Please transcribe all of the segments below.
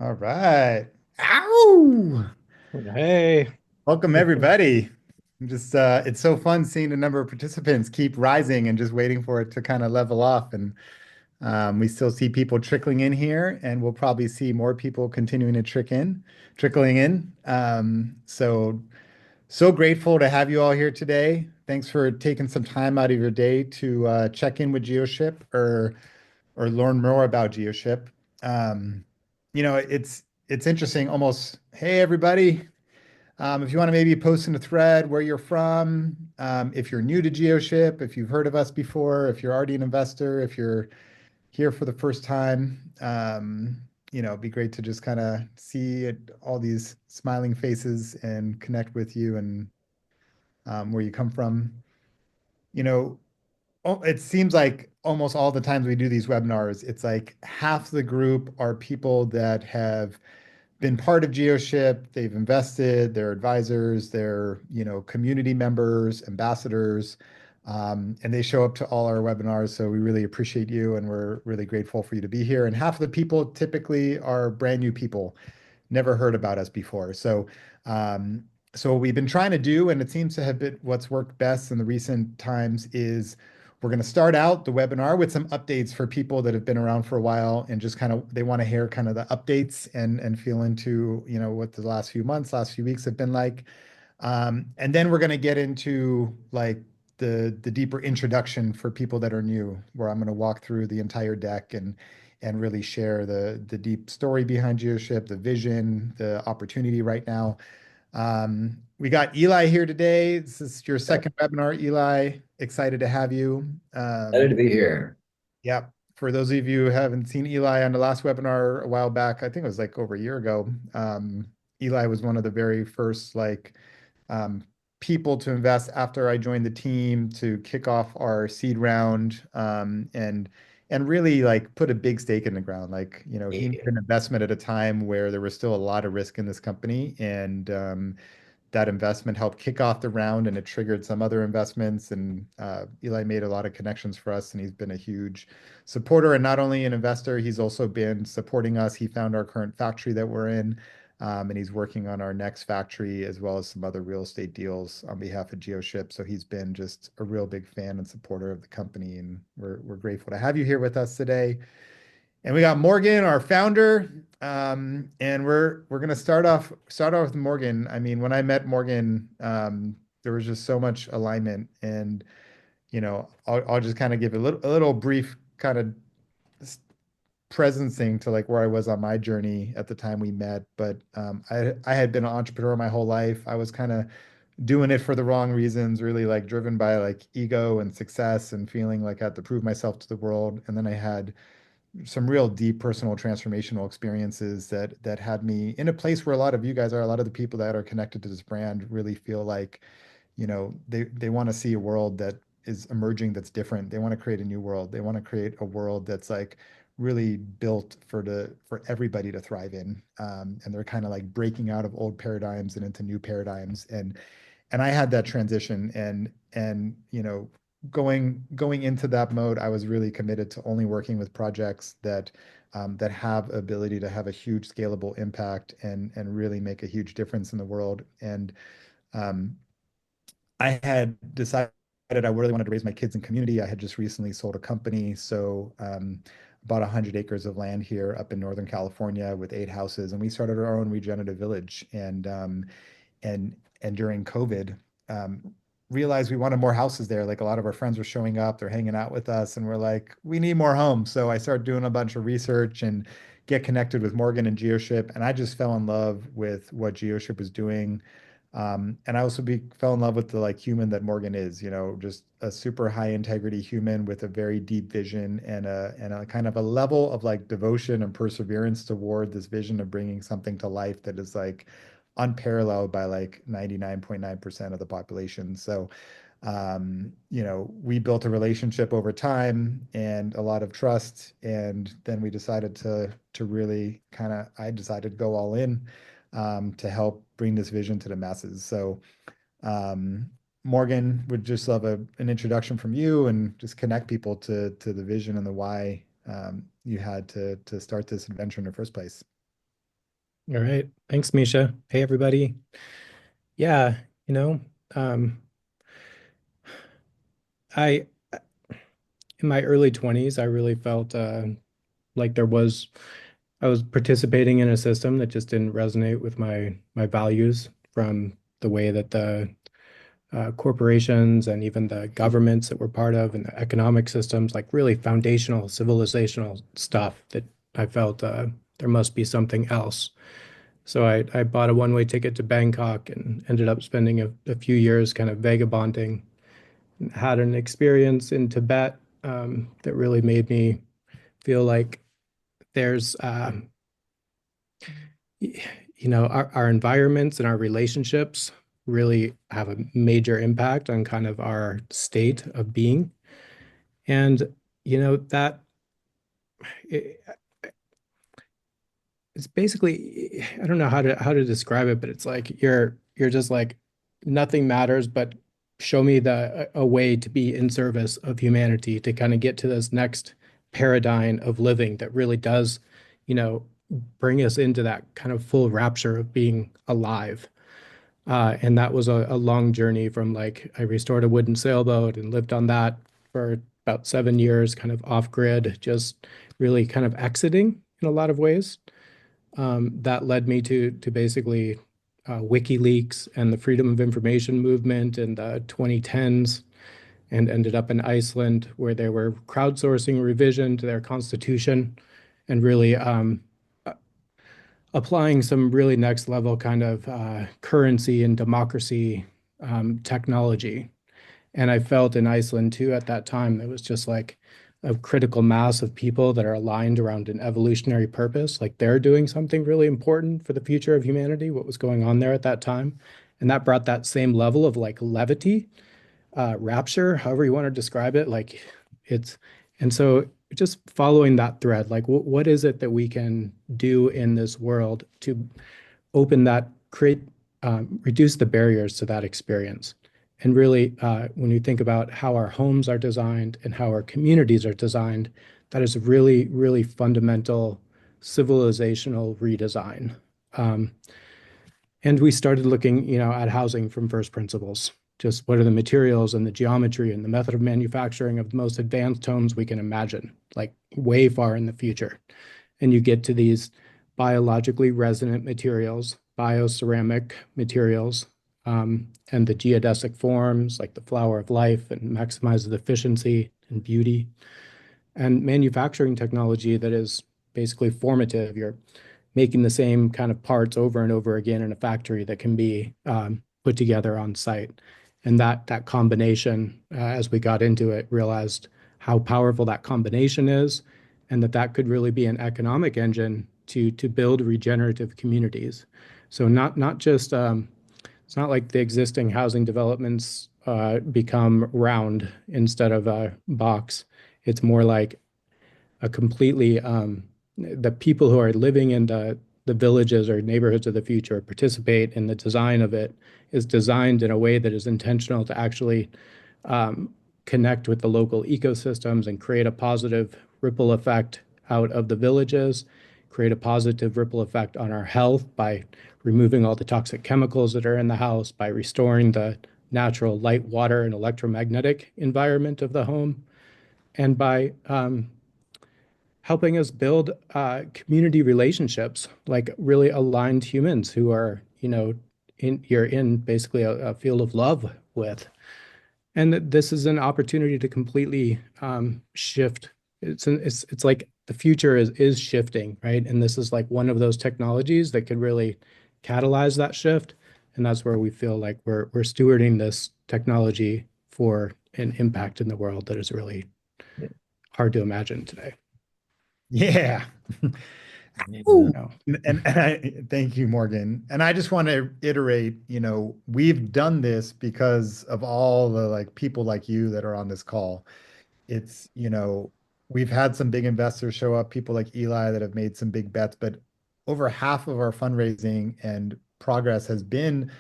All right. Ow! Hey, Welcome everybody. It's so fun seeing the number of participants keep rising and just waiting for it to kind of level off. And we still see people trickling in here, and we'll probably see more people continuing to trickling in. So grateful to have you all here today. Thanks for taking some time out of your day to check in with Geoship or learn more about Geoship. Um, it's interesting. Almost, hey everybody, if you want to maybe post in a thread where you're from, if you're new to Geoship, if you've heard of us before, if you're already an investor, if you're here for the first time, it'd be great to just kind of see all these smiling faces and connect with you and where you come from. You know, it seems like almost all the times we do these webinars, it's like half the group are people that have been part of Geoship, they've invested, they're advisors, they're, community members, ambassadors, and they show up to all our webinars. So we really appreciate you and we're really grateful for you to be here. And half of the people typically are brand new people, never heard about us before. So what we've been trying to do, and it seems to have been what's worked best in the recent times, is we're going to start out the webinar with some updates for people that have been around for a while and just kind of they want to hear kind of the updates and feel into, what the last few months, last few weeks have been like. And then we're going to get into like the deeper introduction for people that are new, where I'm going to walk through the entire deck and really share the deep story behind Geoship, the vision, the opportunity right now. We got Eli here today. This is your second webinar, Eli. Excited to have you. excited to be here. Yeah. For those of you who haven't seen Eli on the last webinar a while back, I think it was like over a year ago. Eli was one of the very first um, people to invest after I joined the team to kick off our seed round, and really like put a big stake in the ground. Like, he made Yeah. an investment at a time where there was still a lot of risk in this company, and that investment helped kick off the round and it triggered some other investments. And Eli made a lot of connections for us, and he's been a huge supporter and not only an investor, he's also been supporting us. He found our current factory that we're in, and he's working on our next factory as well as some other real estate deals on behalf of Geoship. So he's been just a real big fan and supporter of the company, and we're grateful to have you here with us today. And we got Morgan, our founder. And we're gonna start off with Morgan. I mean, when I met Morgan, there was just so much alignment, and I'll just kind of give a little brief kind of presencing to like where I was on my journey at the time we met. But I had been an entrepreneur my whole life. I was kind of doing it for the wrong reasons, really like driven by like ego and success and feeling like I had to prove myself to the world. And then I had some real deep personal transformational experiences that had me in a place where a lot of you guys are, a lot of the people that are connected to this brand really feel like, they want to see a world that is emerging that's different. They want to create a new world. They want to create a world that's like really built for everybody to thrive in. And they're kind of like breaking out of old paradigms and into new paradigms. And I had that transition and going into that mode, I was really committed to only working with projects that have ability to have a huge scalable impact and really make a huge difference in the world. And um, I had decided I really wanted to raise my kids in community. I had just recently sold a company, so bought 100 acres of land here up in Northern California with 8 houses, and we started our own regenerative village. And and during COVID, um, realized we wanted more houses there. Like a lot of our friends were showing up, they're hanging out with us, and we're like, we need more homes. So I started doing a bunch of research and get connected with Morgan and Geoship, and I just fell in love with what Geoship was doing. And I also fell in love with the like human that Morgan is, just a super high integrity human with a very deep vision and a kind of a level of like devotion and perseverance toward this vision of bringing something to life that is like unparalleled by like 99.9% of the population. So, we built a relationship over time and a lot of trust, and then we decided to really I decided to go all in, to help bring this vision to the masses. So, um, Morgan, would just love an introduction from you and just connect people to the vision and the why you had to start this adventure in the first place. All right. Thanks, Misha. Hey, everybody. Yeah, you know, um, I in my early 20s, I really felt like I was participating in a system that just didn't resonate with my values from the way that the corporations and even the governments that we're part of and the economic systems, like really foundational civilizational stuff that I felt there must be something else. So I bought a one-way ticket to Bangkok and ended up spending a few years kind of vagabonding. Had an experience in Tibet that really made me feel like there's, our environments and our relationships really have a major impact on kind of our state of being. And, that it, it's basically, I don't know how to describe it, but it's like you're just like nothing matters but show me a way to be in service of humanity to kind of get to this next paradigm of living that really does, you know, bring us into that kind of full rapture of being alive. And that was a long journey from like I restored a wooden sailboat and lived on that for about 7 years, kind of off grid, just really kind of exiting in a lot of ways. That led me to basically WikiLeaks and the Freedom of Information movement in the 2010s, and ended up in Iceland where they were crowdsourcing revision to their constitution and really applying some really next level kind of currency and democracy technology. And I felt in Iceland too at that time, it was just like a critical mass of people that are aligned around an evolutionary purpose. Like they're doing something really important for the future of humanity, what was going on there at that time. And that brought that same level of like levity, rapture, however you want to describe it. Like it's, and so just following that thread, like what is it that we can do in this world to open that, create, reduce the barriers to that experience. And really, when you think about how our homes are designed and how our communities are designed, that is a really, really fundamental civilizational redesign. Um, and we started looking, at housing from first principles. Just what are the materials and the geometry and the method of manufacturing of the most advanced homes we can imagine, like way far in the future. And you get to these biologically resonant materials, bioceramic materials, and the geodesic forms like the flower of life and maximizes efficiency and beauty, and manufacturing technology that is basically formative. You're making the same kind of parts over and over again in a factory that can be put together on site. And that combination, as we got into it, realized how powerful that combination is, and that could really be an economic engine to build regenerative communities. So not just it's not like the existing housing developments become round instead of a box. It's more like a completely the people who are living in the villages or neighborhoods of the future participate in the design of it is designed in a way that is intentional to actually um, connect with the local ecosystems and create a positive ripple effect out of the villages, create a positive ripple effect on our health by removing all the toxic chemicals that are in the house, by restoring the natural light, water, and electromagnetic environment of the home, and by helping us build community relationships, like really aligned humans who are, you're in basically a field of love with. And this is an opportunity to completely shift. It's like the future is shifting, right? And this is like one of those technologies that could really catalyze that shift. And that's where we feel like we're stewarding this technology for an impact in the world that is really hard to imagine today. Yeah. You Ooh. know? And I thank you, Morgan. And I just want to iterate, we've done this because of all the like people like you that are on this call. It's, we've had some big investors show up, people like Eli that have made some big bets, but over half of our fundraising and progress has been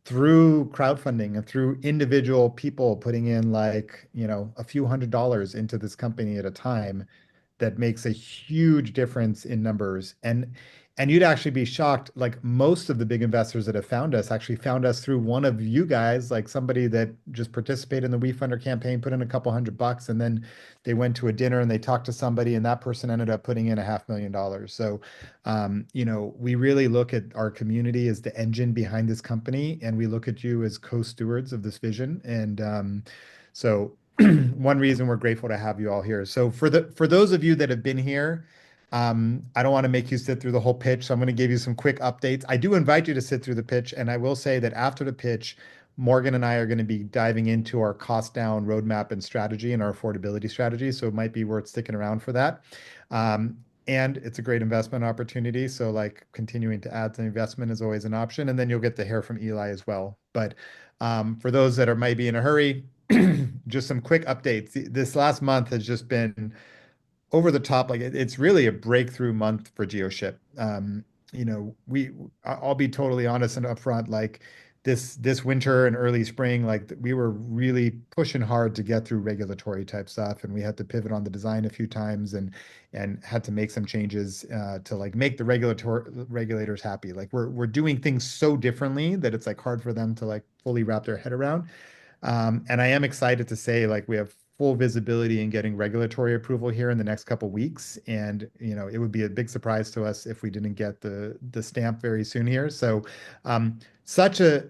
through crowdfunding and through individual people putting in like, a few $100s into this company at a time that makes a huge difference in numbers. And And you'd actually be shocked, like most of the big investors that have found us actually found us through one of you guys, like somebody that just participated in the WeFunder campaign, put in a couple $100, and then they went to a dinner and they talked to somebody, and that person ended up putting in $500,000. So, we really look at our community as the engine behind this company, and we look at you as co-stewards of this vision. And so, one reason we're grateful to have you all here. So, for those of you that have been here, I don't want to make you sit through the whole pitch, so I'm going to give you some quick updates. I do invite you to sit through the pitch, and I will say that after the pitch, Morgan and I are going to be diving into our cost down roadmap and strategy and our affordability strategy. So it might be worth sticking around for that. Um, and it's a great investment opportunity. So, like, continuing to add to investment is always an option. And then you'll get to hear from Eli as well. But for those that are maybe in a hurry, just some quick updates. This last month has just been over the top. Like it's really a breakthrough month for Geoship. I'll be totally honest and upfront. Like this winter and early spring, like we were really pushing hard to get through regulatory type stuff, and we had to pivot on the design a few times, and had to make some changes to like make the regulatory regulators happy. Like we're doing things so differently that it's like hard for them to like fully wrap their head around. And I am excited to say, like, we have full visibility in getting regulatory approval here in the next couple weeks. And, it would be a big surprise to us if we didn't get the stamp very soon here. So, such a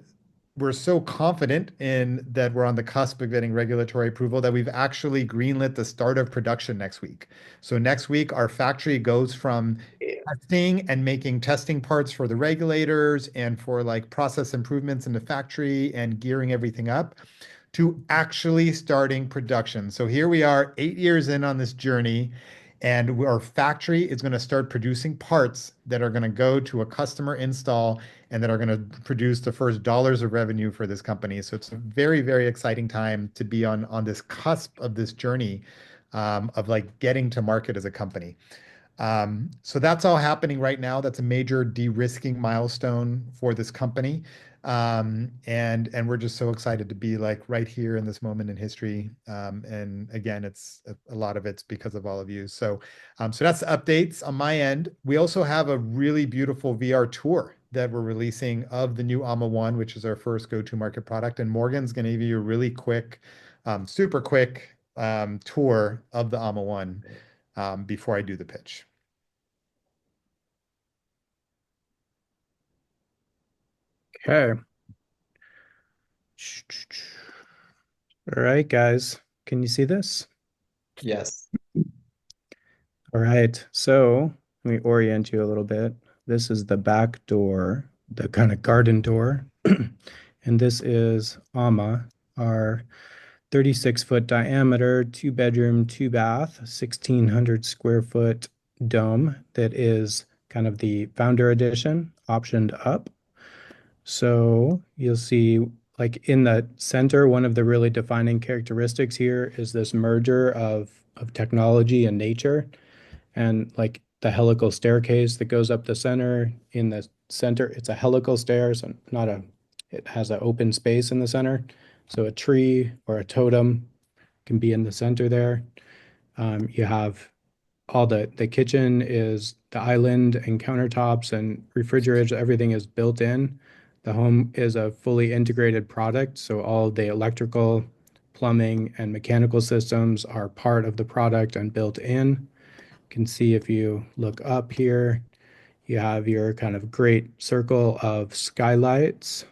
we're so confident in that we're on the cusp of getting regulatory approval that we've actually greenlit the start of production next week. So next week, our factory goes from testing and making testing parts for the regulators and for like process improvements in the factory and gearing everything up to actually starting production. So here we are, 8 years in on this journey, and our factory is going to start producing parts that are going to go to a customer install and that are going to produce the first dollars of revenue for this company. So it's a very, very exciting time to be on this cusp of this journey of like getting to market as a company. So that's all happening right now. That's a major de-risking milestone for this company. And we're just so excited to be like right here in this moment in history. And again, it's a lot of it's because of all of you. So that's the updates on my end. We also have a really beautiful VR tour that we're releasing of the new AMA 1, which is our first go-to market product. And Morgan's going to give you a really quick, super quick tour of the AMA 1 before I do the pitch. Okay. All right, guys. Can you see this? Yes. All right. So let me orient you a little bit. This is the back door, the kind of garden door. And this is Ama, our 36-foot diameter, two bedroom, two bath, 1,600 square foot dome that is kind of the founder edition, optioned up. So you'll see, like in the center, one of the really defining characteristics here is this merger of technology and nature, and like the helical staircase that goes up the center. In the center, it's a helical stairs and not a. It has an open space in the center, so a tree or a totem can be in the center there. You have all the kitchen is the island and countertops and refrigerators, everything is built in. The home is a fully integrated product, so all the electrical, plumbing, and mechanical systems are part of the product and built in. You can see if you look up here, you have your kind of great circle of skylights.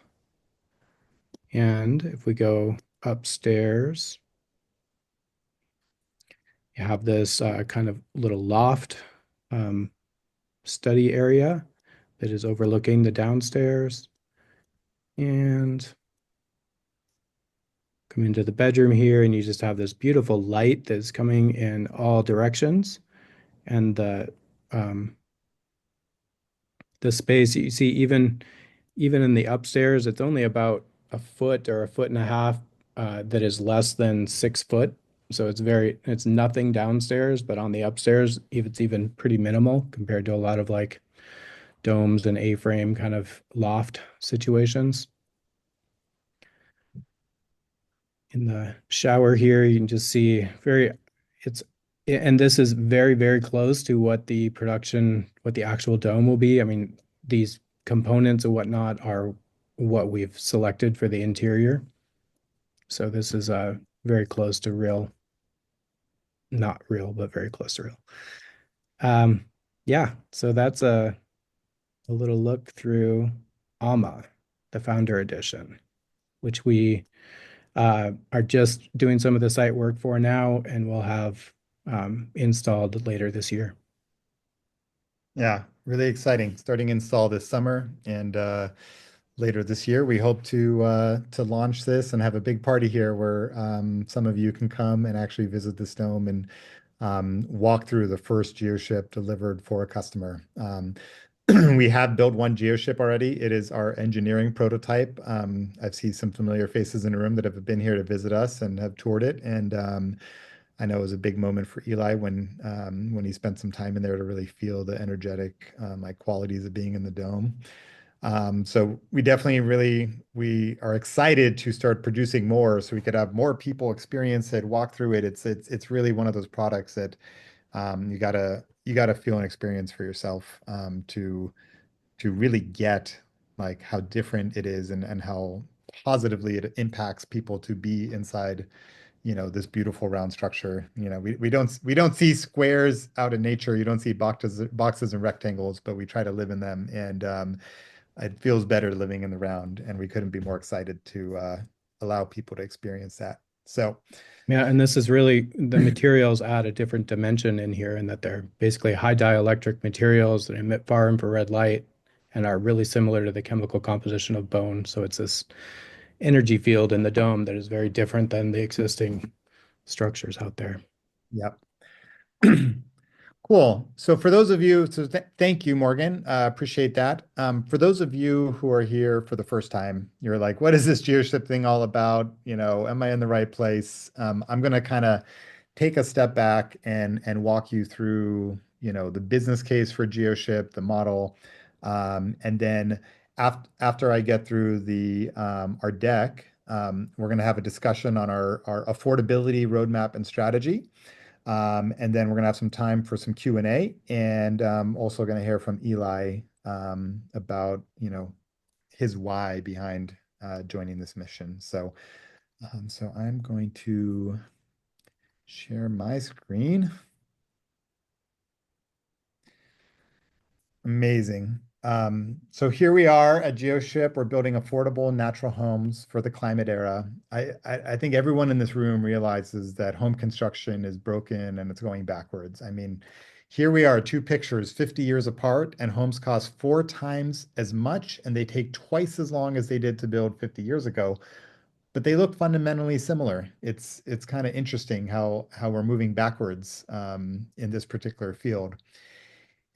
And if we go upstairs, you have this kind of little loft um, study area that is overlooking the downstairs. And come into the bedroom here, and you just have this beautiful light that's coming in all directions. And the space you see, even in the upstairs, it's only about a foot or a foot and a half that is less than 6 foot. So it's nothing downstairs, but on the upstairs, it's even pretty minimal compared to a lot of like domes and A-frame kind of loft situations. In the shower here, you can just see it's And this is very, very close to what the production, what the actual dome will be. I mean, these components and whatnot are what we've selected for the interior. So this is very close to real, not real, but very close to real. Um, yeah, so that's a little look through Alma, the Founder Edition, which we are just doing some of the site work for now, and we'll have installed later this year. Yeah, really exciting. Starting install this summer and later this year, we hope to launch this and have a big party here where some of you can come and actually visit this dome and walk through the first Geoship delivered for a customer. We have built one Geoship already. It is our engineering prototype. I've seen some familiar faces in the room that have been here to visit us and have toured it. And I know it was a big moment for Eli when he spent some time in there to really feel the energetic like qualities of being in the dome. So we definitely we are excited to start producing more so we could have more people experience it, walk through it. It's really one of those products that you gotta feel and experience for yourself to really get like how different it is and how positively it impacts people to be inside, this beautiful round structure. We don't see squares out in nature. You don't see boxes and rectangles, but we try to live in them. And it feels better living in the round, and we couldn't be more excited to allow people to experience that. So, Yeah, and this is really the materials add a different dimension in here in that they're basically high dielectric materials that emit far infrared light and are really similar to the chemical composition of bone. So it's this energy field in the dome that is very different than the existing structures out there. yep. Cool. So for those of you, thank you, Morgan. Appreciate that. For those of you who are here for the first time, you're like, what is this Geoship thing all about? Am I in the right place? I'm going to kind of take a step back and walk you through, the business case for Geoship, the model, and then after I get through the our deck, we're going to have a discussion on our affordability roadmap and strategy. And then we're going to have some time for some Q&A and also going to hear from Eli about, his why behind joining this mission. So I'm going to share my screen. Amazing. So here we are at Geoship. We're building affordable natural homes for the climate era. I think everyone in this room realizes that home construction is broken and it's going backwards. I mean, here we are, two pictures 50 years apart, and homes cost 4 times as much, and they take twice as long as they did to build 50 years ago, but they look fundamentally similar. It's kind of interesting how we're moving backwards in this particular field.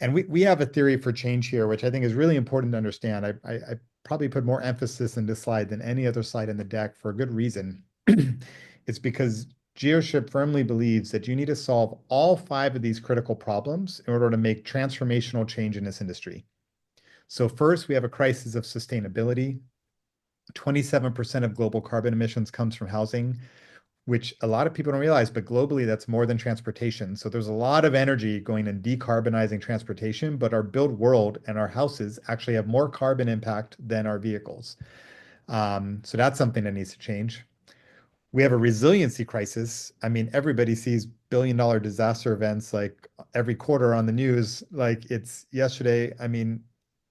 And we have a theory for change here, which I think is really important to understand. I probably put more emphasis in this slide than any other slide in the deck for a good reason. It's because Geoship firmly believes that you need to solve all 5 of these critical problems in order to make transformational change in this industry. So first, we have a crisis of sustainability. 27% of global carbon emissions comes from housing, which a lot of people don't realize, but globally, that's more than transportation. So there's a lot of energy going in decarbonizing transportation, but our built world and our houses actually have more carbon impact than our vehicles. So that's something that needs to change. We have a resiliency crisis. I mean, everybody sees billion-dollar disaster events like every quarter on the news. Like it's yesterday. I mean,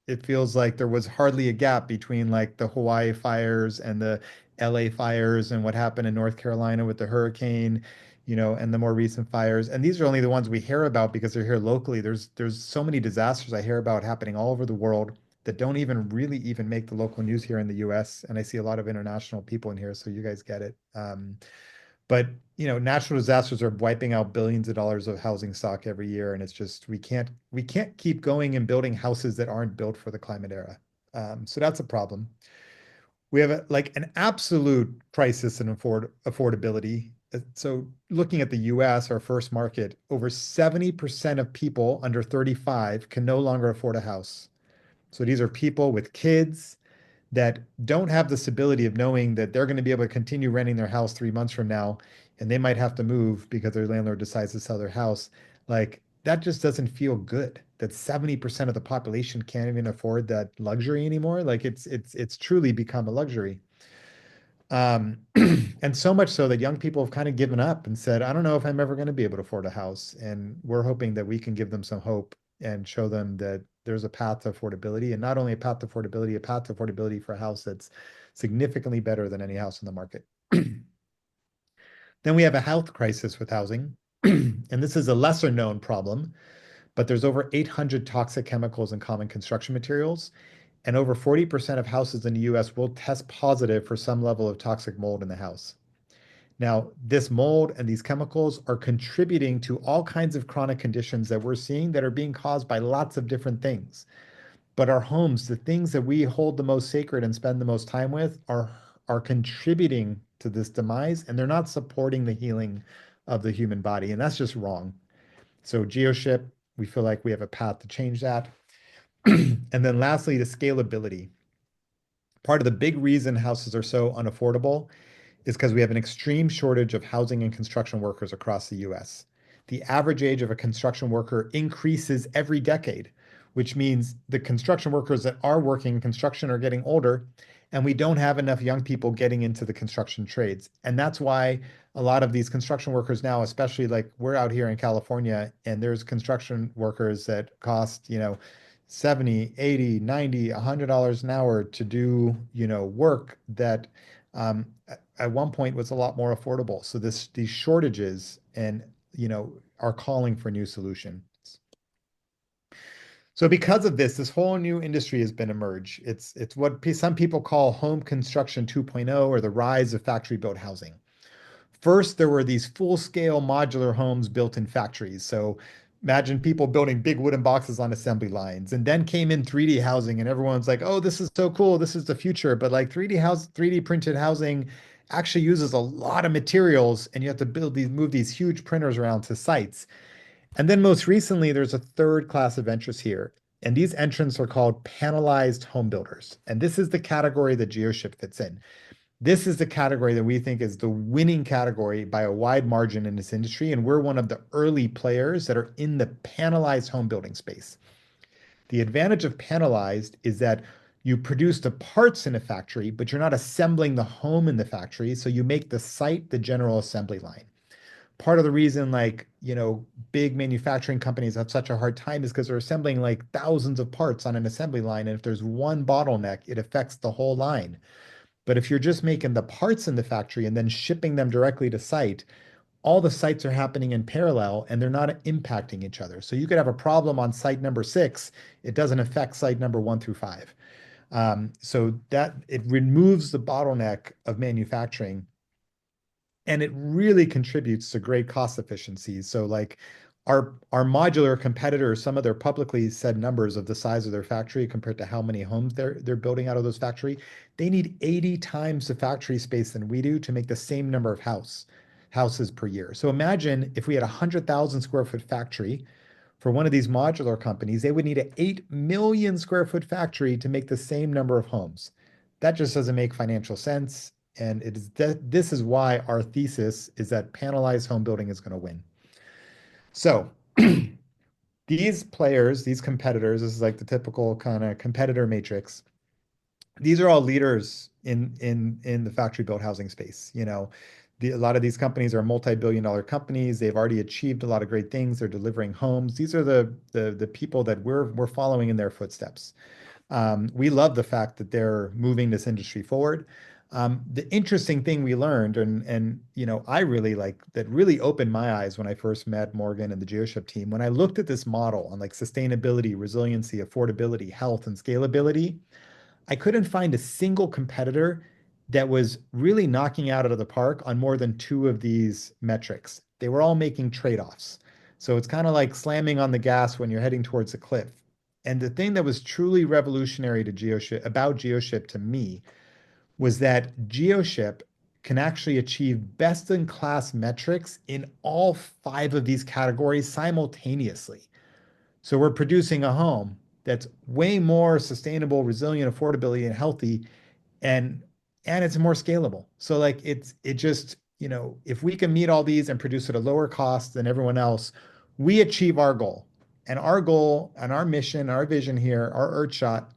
it feels like there was hardly a gap between like the Hawaii fires and the LA fires and what happened in North Carolina with the hurricane, and the more recent fires. And these are only the ones we hear about because they're here locally. There's so many disasters I hear about happening all over the world that don't even really even make the local news here in the US. And I see a lot of international people in here, so you guys get it. But natural disasters are wiping out billions of dollars of housing stock every year, and it's just we can't keep going and building houses that aren't built for the climate era. So that's a problem. We have like an absolute crisis in affordability. So looking at the US, our first market, over 70% of people under 35 can no longer afford a house. So these are people with kids. that don't have the stability of knowing that they're going to be able to continue renting their house 3 months from now, and they might have to move because their landlord decides to sell their house. Like that just doesn't feel good. That 70% of the population can't even afford that luxury anymore. Like it's truly become a luxury. And so much so that young people have kind of given up and said, I don't know if I'm ever going to be able to afford a house. And we're hoping that we can give them some hope and show them that there's a path to affordability, and not only a path to affordability for a house that's significantly better than any house in the market. Then we have a health crisis with housing. And this is a lesser known problem, but there's over 800 toxic chemicals in common construction materials. And over 40% of houses in the US will test positive for some level of toxic mold in the house. Now, this mold and these chemicals are contributing to all kinds of chronic conditions that we're seeing that are being caused by lots of different things. But our homes, the things that we hold the most sacred and spend the most time with, are contributing to this demise, and they're not supporting the healing of the human body. And that's just wrong. So, Geoship, we feel like we have a path to change that. And then lastly, the scalability. Part of the big reason houses are so unaffordable is because we have an extreme shortage of housing and construction workers across the US. The average age of a construction worker increases every decade, which means the construction workers that are working in construction are getting older, and we don't have enough young people getting into the construction trades. And that's why a lot of these construction workers now, especially like we're out here in California, and there's construction workers that cost, 70, 80, 90, $100 an hour to do, work that um, at one point was a lot more affordable. So these shortages and are calling for new solutions. So because of this whole new industry has been emerged. It's what some people call home construction 2.0, or the rise of factory built housing. First, there were these full-scale modular homes built in factories. So imagine people building big wooden boxes on assembly lines. And then came in 3D housing, and everyone's like, "Oh, this is so cool. This is the future." But like 3D printed housing actually uses a lot of materials, and you have to move these huge printers around to sites. And then most recently, there's a third class of entrants here. And these entrants are called panelized home builders. And this is the category that Geoship fits in. This is the category that we think is the winning category by a wide margin in this industry. And we're one of the early players that are in the panelized home building space. The advantage of panelized is that you produce the parts in a factory, but you're not assembling the home in the factory. So you make the site the general assembly line. Part of the reason, like, big manufacturing companies have such a hard time is because they're assembling like thousands of parts on an assembly line. And if there's one bottleneck, it affects the whole line. But if you're just making the parts in the factory and then shipping them directly to site, all the sites are happening in parallel and they're not impacting each other. So you could have a problem on site number 6. It doesn't affect site number 1 through 5. So that it removes the bottleneck of manufacturing, and it really contributes to great cost efficiencies. So like our modular competitors, some of their publicly said numbers of the size of their factory compared to how many homes they're building out of those factory, they need 80 times the factory space than we do to make the same number of houses per year. So imagine if we had a 100,000 square foot factory for one of these modular companies, they would need an 8 million square foot factory to make the same number of homes. That just doesn't make financial sense. And this is why our thesis is that panelized home building is going to win. So these players, these competitors, this is like the typical kind of competitor matrix. These are all leaders in the factory built housing space. A lot of these companies are multi-billion-dollar companies. They've already achieved a lot of great things. They're delivering homes. These are the people that we're following in their footsteps. We love the fact that they're moving this industry forward. The interesting thing we learned, and I really like that really opened my eyes when I first met Morgan and the Geoship team. When I looked at this model on like sustainability, resiliency, affordability, health, and scalability, I couldn't find a single competitor that was really knocking out of the park on more than two of these metrics. They were all making trade-offs. So it's kind of like slamming on the gas when you're heading towards a cliff. And the thing that was truly revolutionary to Geoship to me was that Geoship can actually achieve best in class metrics in all 5 of these categories simultaneously. So we're producing a home that's way more sustainable, resilient, affordability, and healthy, and it's more scalable. So like it just, if we can meet all these and produce at a lower cost than everyone else, we achieve our goal. And our goal and our mission, our vision here, our Earth shot,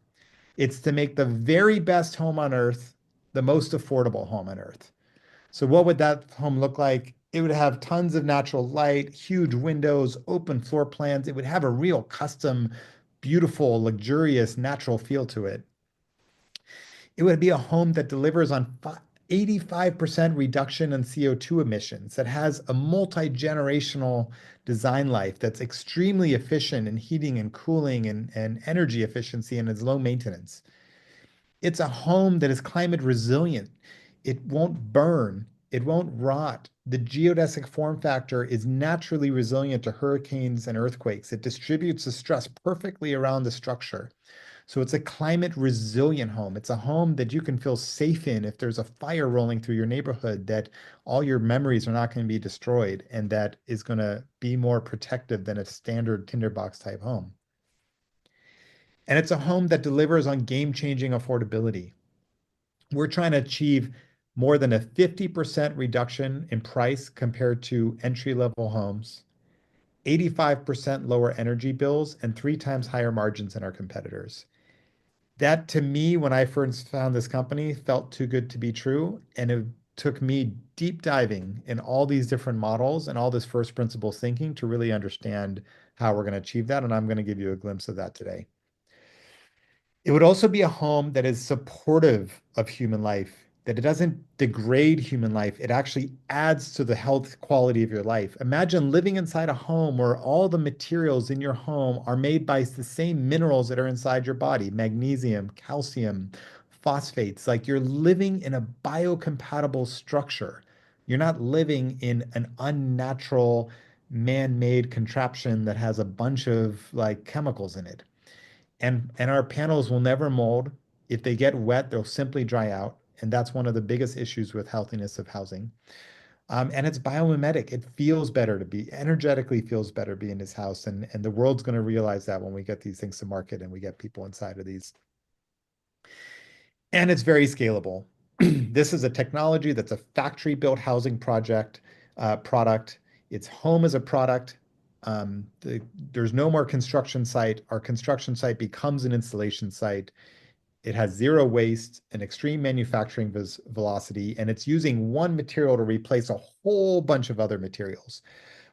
it's to make the very best home on Earth the most affordable home on Earth. So what would that home look like? It would have tons of natural light, huge windows, open floor plans. It would have a real custom, beautiful, luxurious, natural feel to it. It would be a home that delivers on 85% reduction in CO2 emissions, that has a multi-generational design life that's extremely efficient in heating and cooling and energy efficiency and is low maintenance. It's a home that is climate resilient. It won't burn. It won't rot. The geodesic form factor is naturally resilient to hurricanes and earthquakes. It distributes the stress perfectly around the structure. So it's a climate resilient home. It's a home that you can feel safe in if there's a fire rolling through your neighborhood, that all your memories are not going to be destroyed, and that is going to be more protective than a standard tinderbox type home. And it's a home that delivers on game-changing affordability. We're trying to achieve more than a 50% reduction in price compared to entry-level homes, 85% lower energy bills, and 3 times higher margins than our competitors. That to me, when I first found this company, felt too good to be true. And it took me deep diving in all these different models and all this first principles thinking to really understand how we're going to achieve that. And I'm going to give you a glimpse of that today. It would also be a home that is supportive of human life, that it doesn't degrade human life. It actually adds to the health quality of your life. Imagine living inside a home where all the materials in your home are made by the same minerals that are inside your body: magnesium, calcium, phosphates. Like you're living in a biocompatible structure. You're not living in an unnatural, man-made contraption that has a bunch of like chemicals in it. And our panels will never mold. If they get wet, they'll simply dry out. And that's one of the biggest issues with healthiness of housing. And it's biomimetic. It feels better to be, energetically feels better be in this house. And the world's going to realize that when we get these things to market and we get people inside of these. And it's very scalable. This is a technology that's a factory built housing product. It's home as a product. There's no more construction site. Our construction site becomes an installation site. It has zero waste, an extreme manufacturing velocity, and it's using one material to replace a whole bunch of other materials.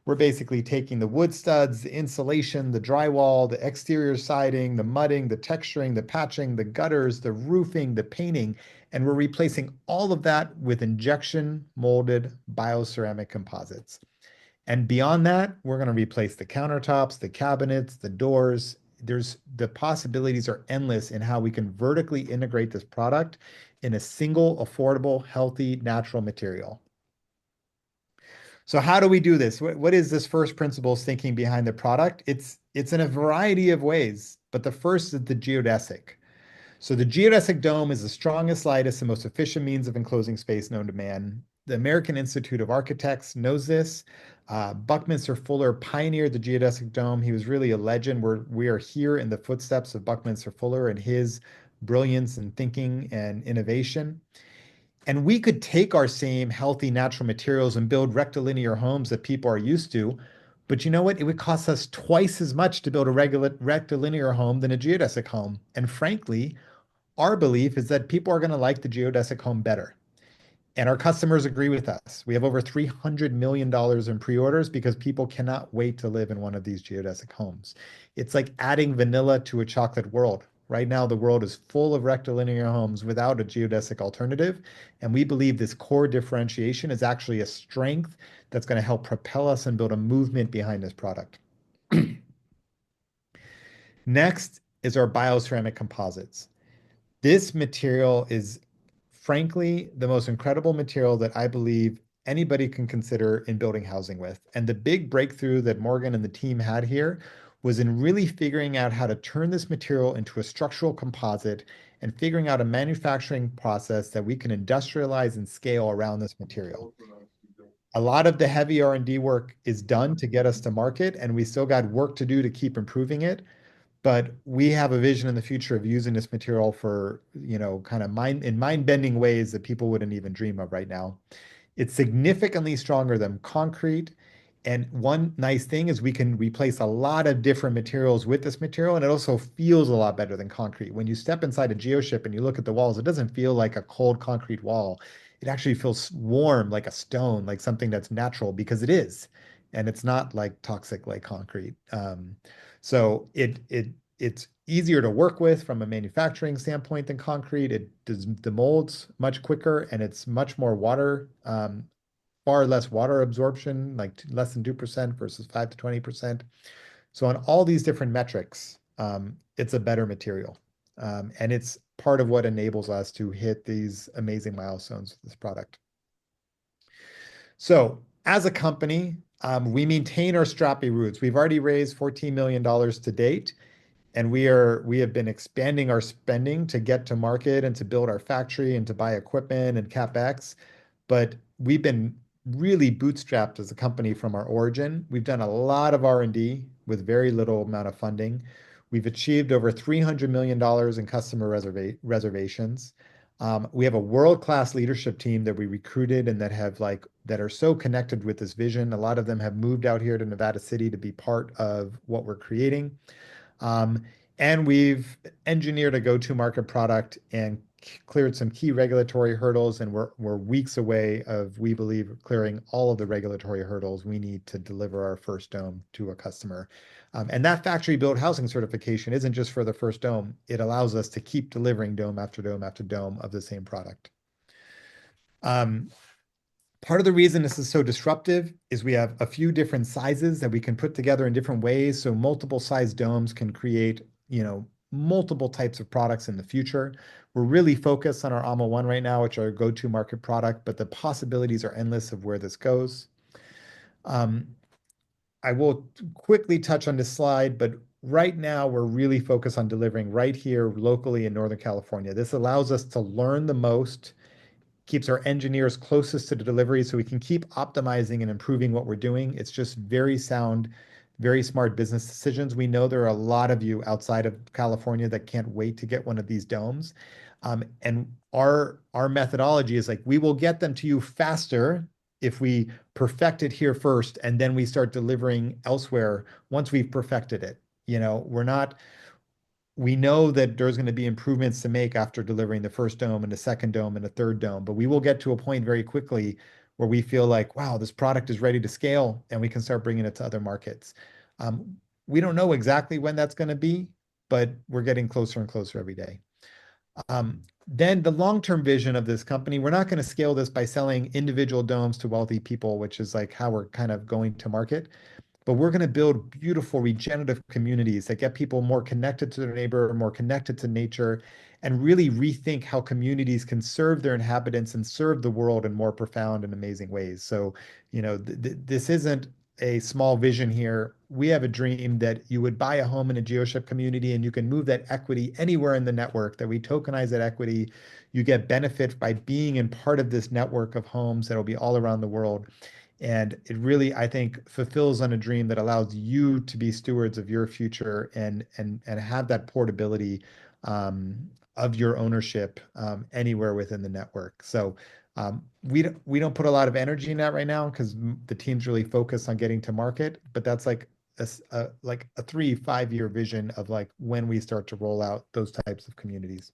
We're basically taking the wood studs, the insulation, the drywall, the exterior siding, the mudding, the texturing, the patching, the gutters, the roofing, the painting, and we're replacing all of that with injection molded bioceramic composites. And beyond that, we're going to replace the countertops, the cabinets, the doors. The possibilities are endless in how we can vertically integrate this product in a single, affordable, healthy, natural material. So how do we do this? What is this first principles thinking behind the product? It's in a variety of ways, but the first is the geodesic. So the geodesic dome is the strongest, lightest, and most efficient means of enclosing space known to man. The American Institute of Architects knows this. Buckminster Fuller pioneered the geodesic dome. He was really a legend. We are here in the footsteps of Buckminster Fuller and his brilliance and thinking and innovation. And we could take our same healthy natural materials and build rectilinear homes that people are used to. But you know what? It would cost us twice as much to build a regular rectilinear home than a geodesic home. And frankly, our belief is that people are going to like the geodesic home better. And our customers agree with us. We have over $300 million in pre-orders because people cannot wait to live in one of these geodesic homes. It's like adding vanilla to a chocolate world. Right now, the world is full of rectilinear homes without a geodesic alternative. And we believe this core differentiation is actually a strength that's going to help propel us and build a movement behind this product. Next is our bioceramic composites. This material is frankly the most incredible material that I believe anybody can consider in building housing with. And the big breakthrough that Morgan and the team had here was in really figuring out how to turn this material into a structural composite and figuring out a manufacturing process that we can industrialize and scale around this material. A lot of the heavy R&D work is done to get us to market, and we still got work to do to keep improving it. but we have a vision in the future of using this material for, kind of mind-bending ways that people wouldn't even dream of right now. It's significantly stronger than concrete. And one nice thing is we can replace a lot of different materials with this material, and it also feels a lot better than concrete. When you step inside a Geoship and you look at the walls, it doesn't feel like a cold concrete wall. It actually feels warm, like a stone, like something that's natural because it is, and it's not like toxic like concrete. So it's easier to work with from a manufacturing standpoint than concrete. It does the molds much quicker, and it's much more water, far less water absorption, like less than 2% versus 5 to 20%. So on all these different metrics, it's a better material. And it's part of what enables us to hit these amazing milestones with this product. So as a company, we maintain our strappy roots. We've already raised $14 million to date, and we have been expanding our spending to get to market and to build our factory and to buy equipment and CapEx. But we've been really bootstrapped as a company from our origin. We've done a lot of R&D with very little amount of funding. We've achieved over $300 million in customer reservations. We have a world-class leadership team that we recruited and that are so connected with this vision. A lot of them have moved out here to Nevada City to be part of what we're creating. Um, and we've engineered a go-to-market product and cleared some key regulatory hurdles, and we're weeks away of, we believe, clearing all of the regulatory hurdles we need to deliver our first dome to a customer. And that factory-built housing certification isn't just for the first dome. It allows us to keep delivering dome after dome after dome of the same product. Um, Part of the reason this is so disruptive is we have a few different sizes that we can put together in different ways. So multiple size domes can create, multiple types of products in the future. We're really focused on our AMA 1 right now, which are our go-to market product, but the possibilities are endless of where this goes. Um, I will quickly touch on this slide, but right now we're really focused on delivering right here locally in Northern California. This allows us to learn the most, keeps our engineers closest to the delivery so we can keep optimizing and improving what we're doing. It's just very sound, very smart business decisions. We know there are a lot of you outside of California that can't wait to get one of these domes. And our methodology is like we will get them to you faster if we perfect it here first, and then we start delivering elsewhere once we've perfected it. We're not we know that there's going to be improvements to make after delivering the first dome and the second dome and the third dome, but we will get to a point very quickly where we feel like, wow, this product is ready to scale and we can start bringing it to other markets. We don't know exactly when that's going to be, but we're getting closer and closer every day. Then the long-term vision of this company, we're not going to scale this by selling individual domes to wealthy people, which is like how we're kind of going to market, but we're going to build beautiful regenerative communities that get people more connected to their neighbor, more connected to nature, and really rethink how communities can serve their inhabitants and serve the world in more profound and amazing ways. So, this isn't a small vision here. We have a dream that you would buy a home in a Geoship community and you can move that equity anywhere in the network, that we tokenize that equity. You get benefit by being in part of this network of homes that will be all around the world. And it really, I think, fulfills on a dream that allows you to be stewards of your future and have that portability of your ownership anywhere within the network. So we don't put a lot of energy in that right now because the team's really focused on getting to market. But that's like a 3, 5 year vision of like when we start to roll out those types of communities.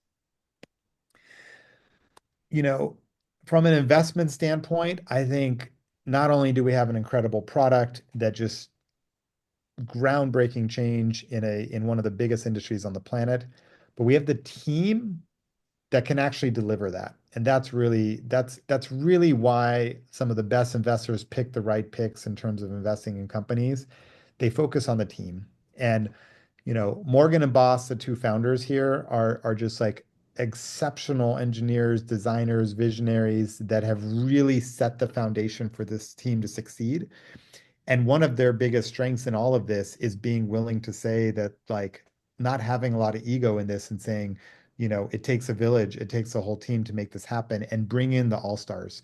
You know, from an investment standpoint, I think not only do we have an incredible product that just groundbreaking change in one of the biggest industries on the planet, but we have the team that can actually deliver that. And that's really why some of the best investors pick the right picks in terms of investing in companies. They focus on the team. And Morgan and Boss, the two founders here, are just like exceptional engineers, designers, visionaries that have really set the foundation for this team to succeed. And one of their biggest strengths in all of this is being willing to say that, like, not having a lot of ego in this and saying, it takes a village, it takes a whole team to make this happen and bring in the all-stars.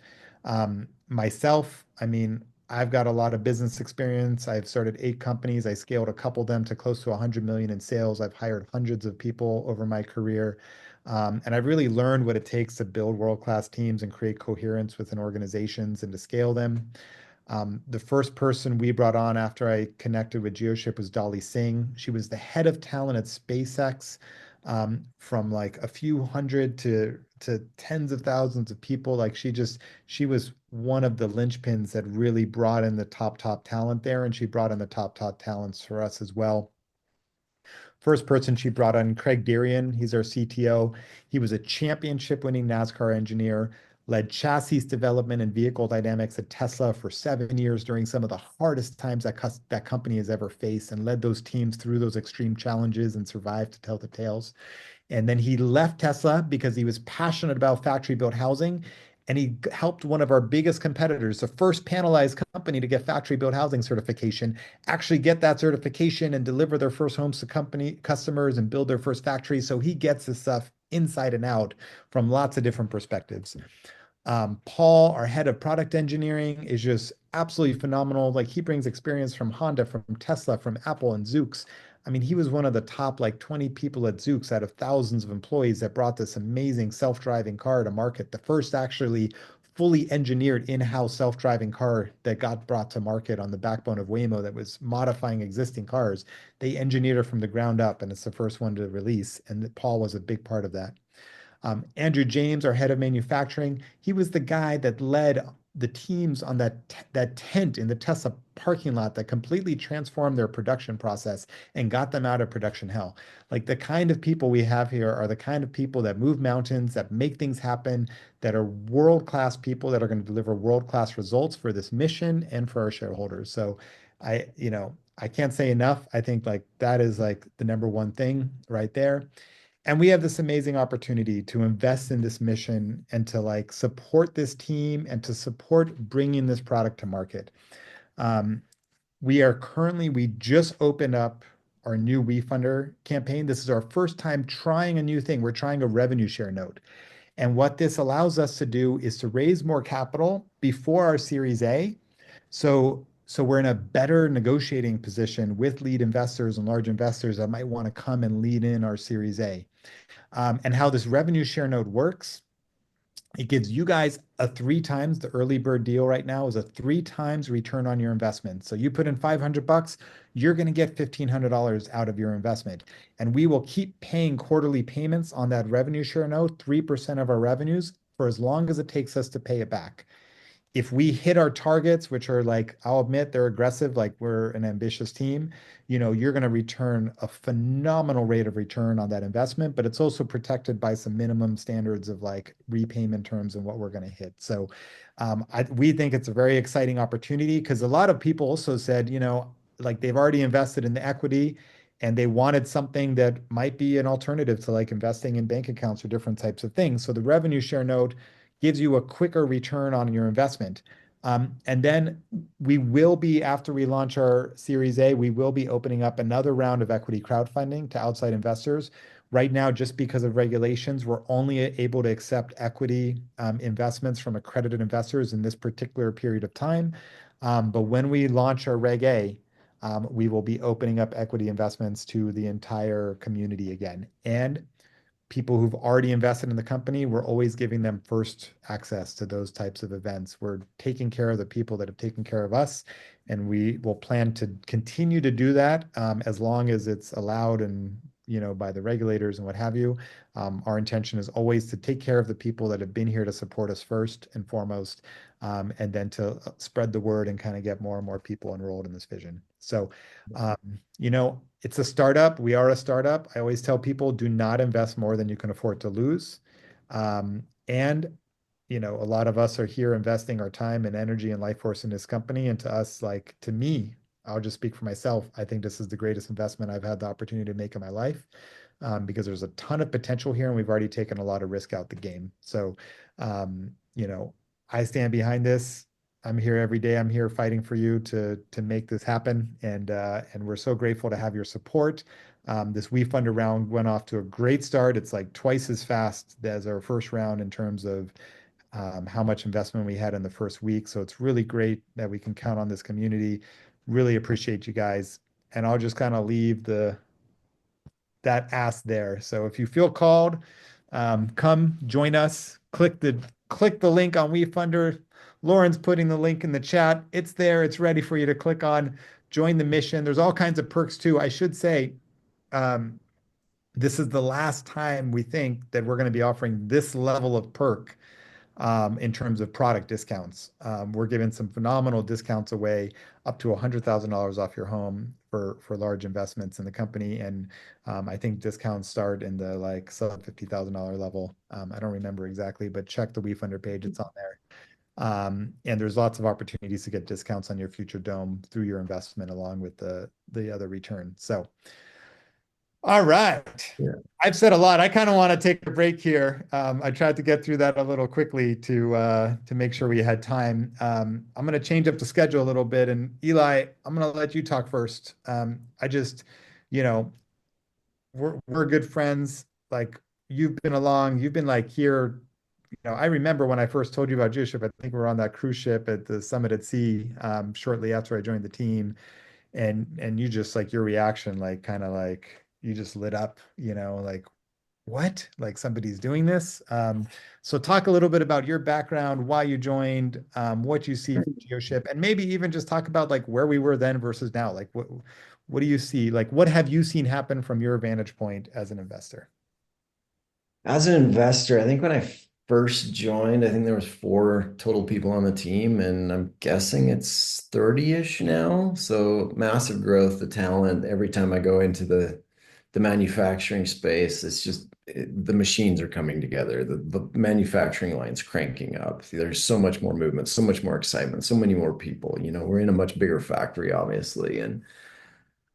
Myself, I mean, I've got a lot of business experience. I've started 8 companies. I scaled a couple of them to close to 100 million in sales. I've hired hundreds of people over my career. And I've really learned what it takes to build world-class teams and create coherence within organizations and to scale them. The first person we brought on after I connected with Geoship was Dolly Singh. She was the head of talent at SpaceX, from like a few hundred to tens of thousands of people. Like she was one of the linchpins that really brought in the top talent there, and she brought in the top talents for us as well. First person she brought on, Craig Darian. He's our CTO. He was a championship winning NASCAR engineer, led chassis development and vehicle dynamics at Tesla for 7 years during some of the hardest times that company has ever faced, and led those teams through those extreme challenges and survived to tell the tales. And then he left Tesla because he was passionate about factory built housing. And he helped one of our biggest competitors, the first panelized company to get factory built housing certification, actually get that certification and deliver their first homes to company customers and build their first factory. So he gets this stuff inside and out from lots of different perspectives. Paul, our head of product engineering, is just absolutely phenomenal. Like he brings experience from Honda, from Tesla, from Apple and Zoox. I mean, he was one of the top like 20 people at Zoox out of thousands of employees that brought this amazing self-driving car to market. The first actually fully engineered in-house self-driving car that got brought to market on the backbone of Waymo that was modifying existing cars. They engineered it from the ground up, and it's the first one to release. And Paul was a big part of that. Andrew James, our head of manufacturing, he was the guy that led the teams on that tent in the Tesla parking lot that completely transformed their production process and got them out of production hell. Like the kind of people we have here are the kind of people that move mountains, that make things happen, that are world-class people that are going to deliver world-class results for this mission and for our shareholders. So I can't say enough. I think like that is like the number one thing right there. And we have this amazing opportunity to invest in this mission and to like support this team and to support bringing this product to market. Um, we just opened up our new WeFunder campaign. This is our first time trying a new thing. We're trying a revenue share note. And what this allows us to do is to raise more capital before our Series A. So we're in a better negotiating position with lead investors and large investors that might want to come and lead in our Series A. And how this revenue share note works, it gives you guys a 3 times the early bird deal right now is a 3 times return on your investment. So you put in $500, you're going to get $1,500 out of your investment. And we will keep paying quarterly payments on that revenue share note, 3% of our revenues, for as long as it takes us to pay it back. If we hit our targets, which are like, I'll admit they're aggressive, like we're an ambitious team, you're going to return a phenomenal rate of return on that investment, but it's also protected by some minimum standards of like repayment terms and what we're going to hit. So we think it's a very exciting opportunity because a lot of people also said, like they've already invested in the equity and they wanted something that might be an alternative to like investing in bank accounts or different types of things. So the revenue share note gives you a quicker return on your investment. And then we will be, after we launch our Series A, we will be opening up another round of equity crowdfunding to outside investors. Right now, just because of regulations, we're only able to accept equity investments from accredited investors in this particular period of time. But when we launch our Reg A, we will be opening up equity investments to the entire community again. And people who've already invested in the company, we're always giving them first access to those types of events. We're taking care of the people that have taken care of us, and we will plan to continue to do that as long as it's allowed and by the regulators and what have you. Our intention is always to take care of the people that have been here to support us first and foremost, and then to spread the word and kind of get more and more people enrolled in this vision. So, um, it's a startup. We are a startup. I always tell people do not invest more than you can afford to lose. And a lot of us are here investing our time and energy and life force in this company. And to us, like to me, I'll just speak for myself. I think this is the greatest investment I've had the opportunity to make in my life, because there's a ton of potential here and we've already taken a lot of risk out the game. So, I stand behind this. I'm here every day. I'm here fighting for you to make this happen, and we're so grateful to have your support. This WeFunder round went off to a great start. It's like twice as fast as our first round in terms of how much investment we had in the first week. So it's really great that we can count on this community. Really appreciate you guys. And I'll just kind of leave the that ask there. So if you feel called, come join us. Click the link on WeFunder. Lauren's putting the link in the chat. It's there. It's ready for you to click on. Join the mission. There's all kinds of perks too. I should say, um, this is the last time we think that we're going to be offering this level of perk in terms of product discounts. We're giving some phenomenal discounts away, up to $100,000 off your home for large investments in the company, and I think discounts start in the like sub $50,000 level. I don't remember exactly, but check the WeFunder page; it's on there. And there's lots of opportunities to get discounts on your future dome through your investment, along with the other return. So. All right. Yeah. I've said a lot. I kind of want to take a break here. I tried to get through that a little quickly to make sure we had time. I'm going to change up the schedule a little bit. And Eli, I'm going to let you talk first. I just, you know, we're good friends. Like you've been like here. I remember when I first told you about Geoship, I think we were on that cruise ship at the Summit at Sea, shortly after I joined the team, and you just like your reaction, like kind of like you just lit up, like what? Like somebody's doing this. So talk a little bit about your background, why you joined, what you see from Geoship, and maybe even just talk about like where we were then versus now. Like what do you see? Like what have you seen happen from your vantage point as an investor? As an investor, I think when I first joined, I think there was four total people on the team, and I'm guessing it's 30-ish now. So massive growth, the talent. Every time I go into the manufacturing space, the machines are coming together. The manufacturing line's cranking up. There's so much more movement, so much more excitement, so many more people. We're in a much bigger factory, obviously, and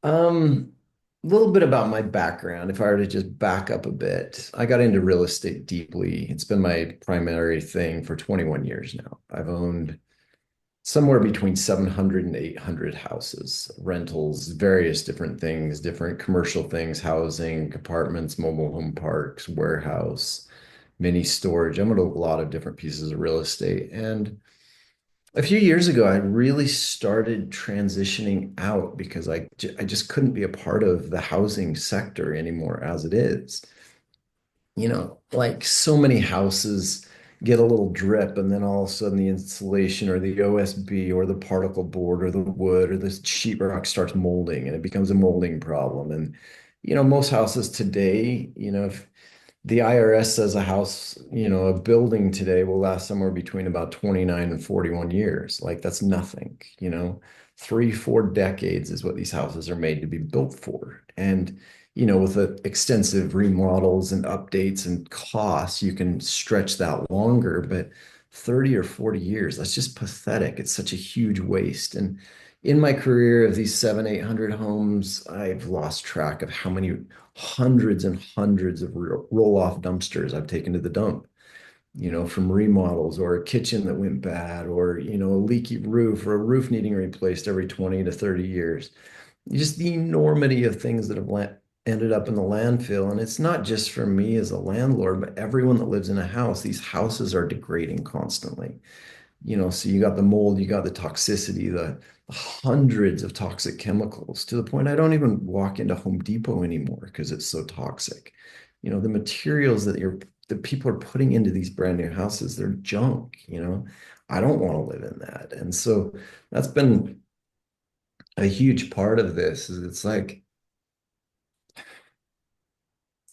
a little bit about my background. If I were to just back up a bit, I got into real estate deeply. It's been my primary thing for 21 years now. I've owned somewhere between 700 and 800 houses, rentals, various different things, different commercial things, housing, apartments, mobile home parks, warehouse, mini storage. I'm in a lot of different pieces of real estate. And a few years ago, I really started transitioning out because I just couldn't be a part of the housing sector anymore as it is. Like so many houses get a little drip, and then all of a sudden the insulation or the OSB or the particle board or the wood or the sheetrock starts molding, and it becomes a molding problem. And most houses today, if the IRS says a house, a building today will last somewhere between about 29 and 41 years. Like that's nothing, 3, 4 decades is what these houses are made to be built for. And, with the extensive remodels and updates and costs, you can stretch that longer, but 30 or 40 years, that's just pathetic. It's such a huge waste. And in my career of these 700, 800 homes, I've lost track of how many hundreds and hundreds of roll-off dumpsters I've taken to the dump, from remodels or a kitchen that went bad or, a leaky roof or a roof needing replaced every 20 to 30 years. Just the enormity of things that have ended up in the landfill. And it's not just for me as a landlord, but everyone that lives in a house. These houses are degrading constantly. So you got the mold, you got the toxicity, the hundreds of toxic chemicals to the point I don't even walk into Home Depot anymore because it's so toxic. The materials that people are putting into these brand new houses, they're junk. I don't want to live in that. And so that's been a huge part of this is it's like,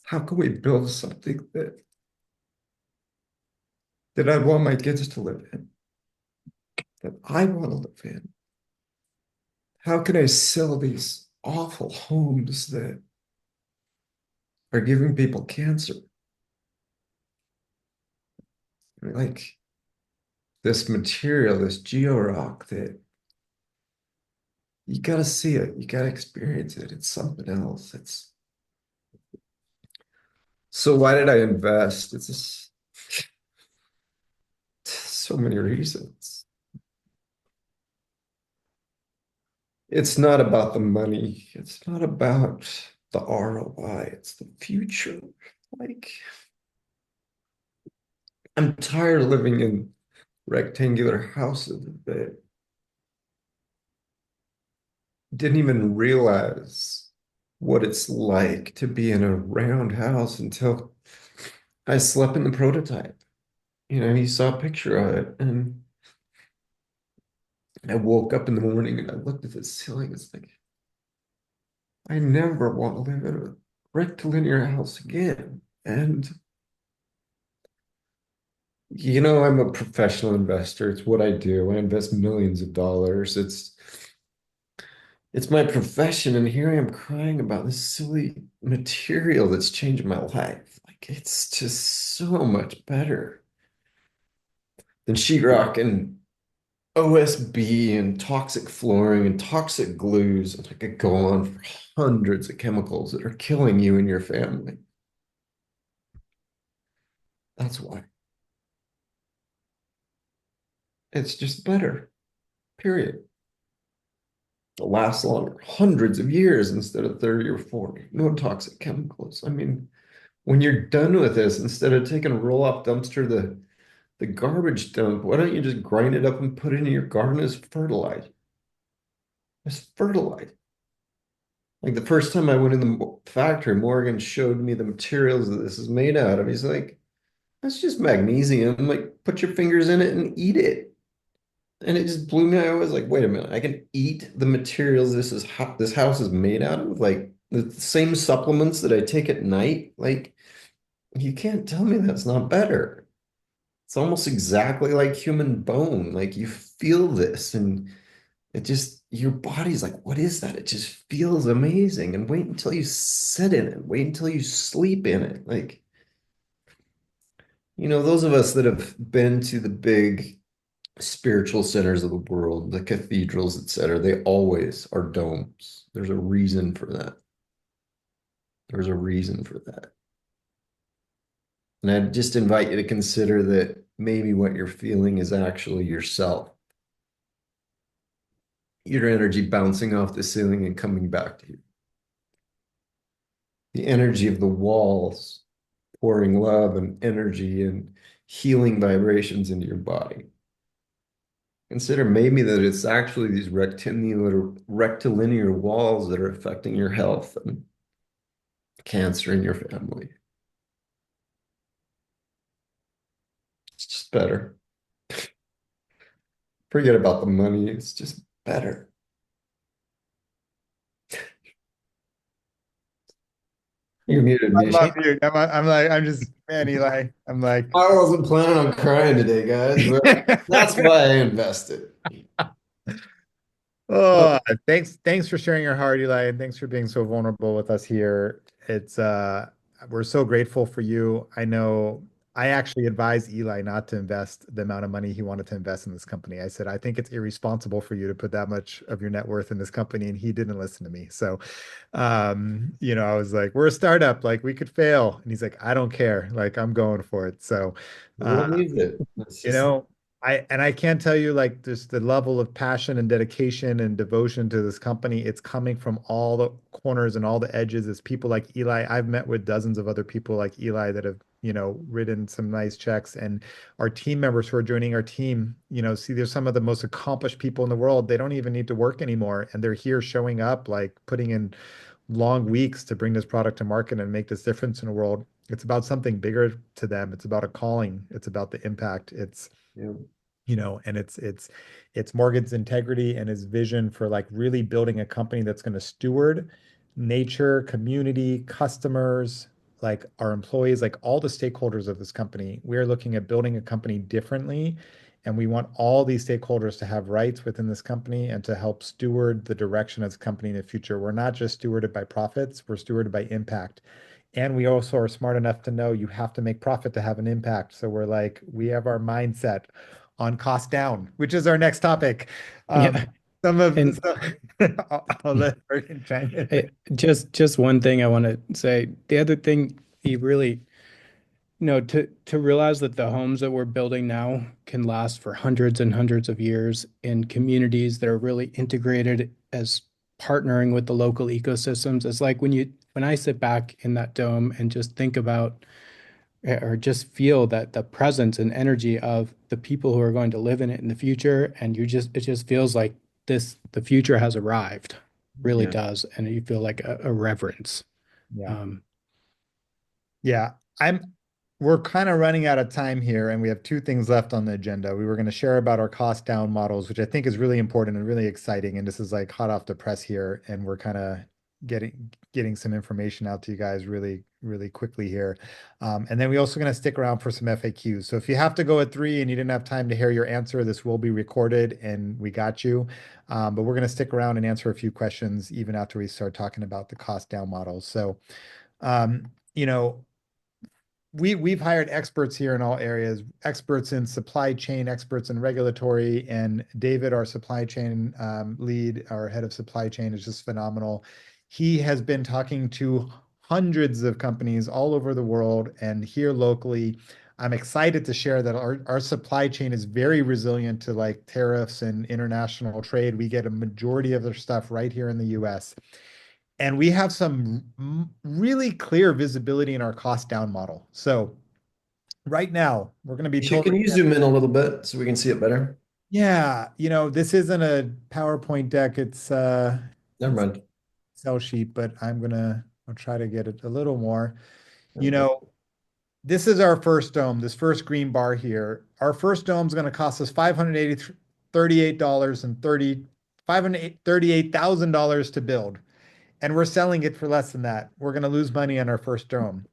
how can we build something that I want my kids to live in, that I want to live in? How can I sell these awful homes that are giving people cancer? Like this material, this georock that you got to see it, you got to experience it. It's something else. It's so why did I invest? It's just so many reasons. It's not about the money. It's not about the ROI. It's the future. Like I'm tired of living in rectangular houses that didn't even realize what it's like to be in a round house until I slept in the prototype. You saw a picture of it, and I woke up in the morning and I looked at the ceiling. It's like, I never want to live in a rectilinear house again. And, I'm a professional investor. It's what I do. I invest millions of dollars. It's my profession, and here I am crying about this silly material that's changed my life. Like, it's just so much better than sheetrock and OSB and toxic flooring and toxic glues. And I could go on for hundreds of chemicals that are killing you and your family. That's why. It's just better, period. It'll last longer, hundreds of years instead of 30 or 40. No toxic chemicals. I mean, when you're done with this, instead of taking a roll-off dumpster to the garbage dump, why don't you just grind it up and put it in your garden as fertilizer? As fertilizer. Like the first time I went in the factory, Morgan showed me the materials that this is made out of. He's like, that's just magnesium. I'm like, put your fingers in it and eat it. And it just blew me. I was like, wait a minute, I can eat the materials this house is made out of, like the same supplements that I take at night. Like, you can't tell me that's not better. It's almost exactly like human bone. Like you feel this and it just, your body's like, what is that? It just feels amazing. And wait until you sit in it. Wait until you sleep in it. Like, those of us that have been to the big spiritual centers of the world, the cathedrals, etc., they always are domes. There's a reason for that. There's a reason for that. And I just invite you to consider that maybe what you're feeling is actually yourself, your energy bouncing off the ceiling and coming back to you. The energy of the walls pouring love and energy and healing vibrations into your body. Consider maybe that it's actually these rectilinear walls that are affecting your health and cancer in your family. It's just better. Forget about the money. It's just better. You muted I me. love you. I'm like, I'm just, man, Eli. I'm like, I wasn't planning on crying today, guys, but that's why I invested. oh, thanks for sharing your heart, Eli, and thanks for being so vulnerable with us here. We're so grateful for you. I know I actually advised Eli not to invest the amount of money he wanted to invest in this company. I said, I think it's irresponsible for you to put that much of your net worth in this company, and he didn't listen to me. So, I was like, we're a startup, like we could fail. And he's like, I don't care. Like I'm going for it. So, I uh, believe it. It's you just, know, I can't tell you like just the level of passion and dedication and devotion to this company. It's coming from all the corners and all the edges. It's people like Eli. I've met with dozens of other people like Eli that have, written some nice checks, and our team members who are joining our team, see, there's some of the most accomplished people in the world. They don't even need to work anymore, and they're here showing up, like putting in long weeks to bring this product to market and make this difference in the world. It's about something bigger to them. It's about a calling. It's about the impact. yeah, And it's Morgan's integrity and his vision for like really building a company that's going to steward nature, community, customers, like our employees, like all the stakeholders of this company. We're looking at building a company differently, and we want all these stakeholders to have rights within this company and to help steward the direction of this company in the future. We're not just stewarded by profits, we're stewarded by impact. And we also are smart enough to know you have to make profit to have an impact. So we're like, we have our mindset on cost down, which is our next topic. Yeah. Some of And I'll let Morgan chime in. just one thing I want to say. The other thing you really, to realize that the homes that we're building now can last for hundreds and hundreds of years in communities that are really integrated as partnering with the local ecosystems. It's like when I sit back in that dome and just think about or just feel that the presence and energy of the people who are going to live in it in the future. And it just feels like the future has arrived, really Yeah. does. And you feel like a reverence. Yeah. Um, Yeah, we're kind of running out of time here, and we have two things left on the agenda. We were going to share about our cost down models, which I think is really important and really exciting. And this is like hot off the press here, and we're kind of getting some information out to you guys really, really quickly here. And then we also going to stick around for some FAQs. So if you have to go at 3 and you didn't have time to hear your answer, this will be recorded and we got you. But we're going to stick around and answer a few questions even after we start talking about the cost down models. So, you know, we've hired experts here in all areas, experts in supply chain, experts in regulatory, and David, our supply chain lead, our head of supply chain, is just phenomenal. He has been talking to hundreds of companies all over the world and here locally. I'm excited to share that our supply chain is very resilient to like tariffs and international trade. We get a majority of their stuff right here in the US. And we have some really clear visibility in our cost down model. So right now, we're going to be Misha, can totally, you zoom in a little bit so we can see it better? yeah, this isn't a PowerPoint deck. Never It's mind. Excel sheet, but I'll try to get it a little more. There You we go. know, this is our first dome, this first green bar here. Our first dome is going to cost us $538 and 30 $538,000 to build. And we're selling it for less than that. We're going to lose money on our first drone.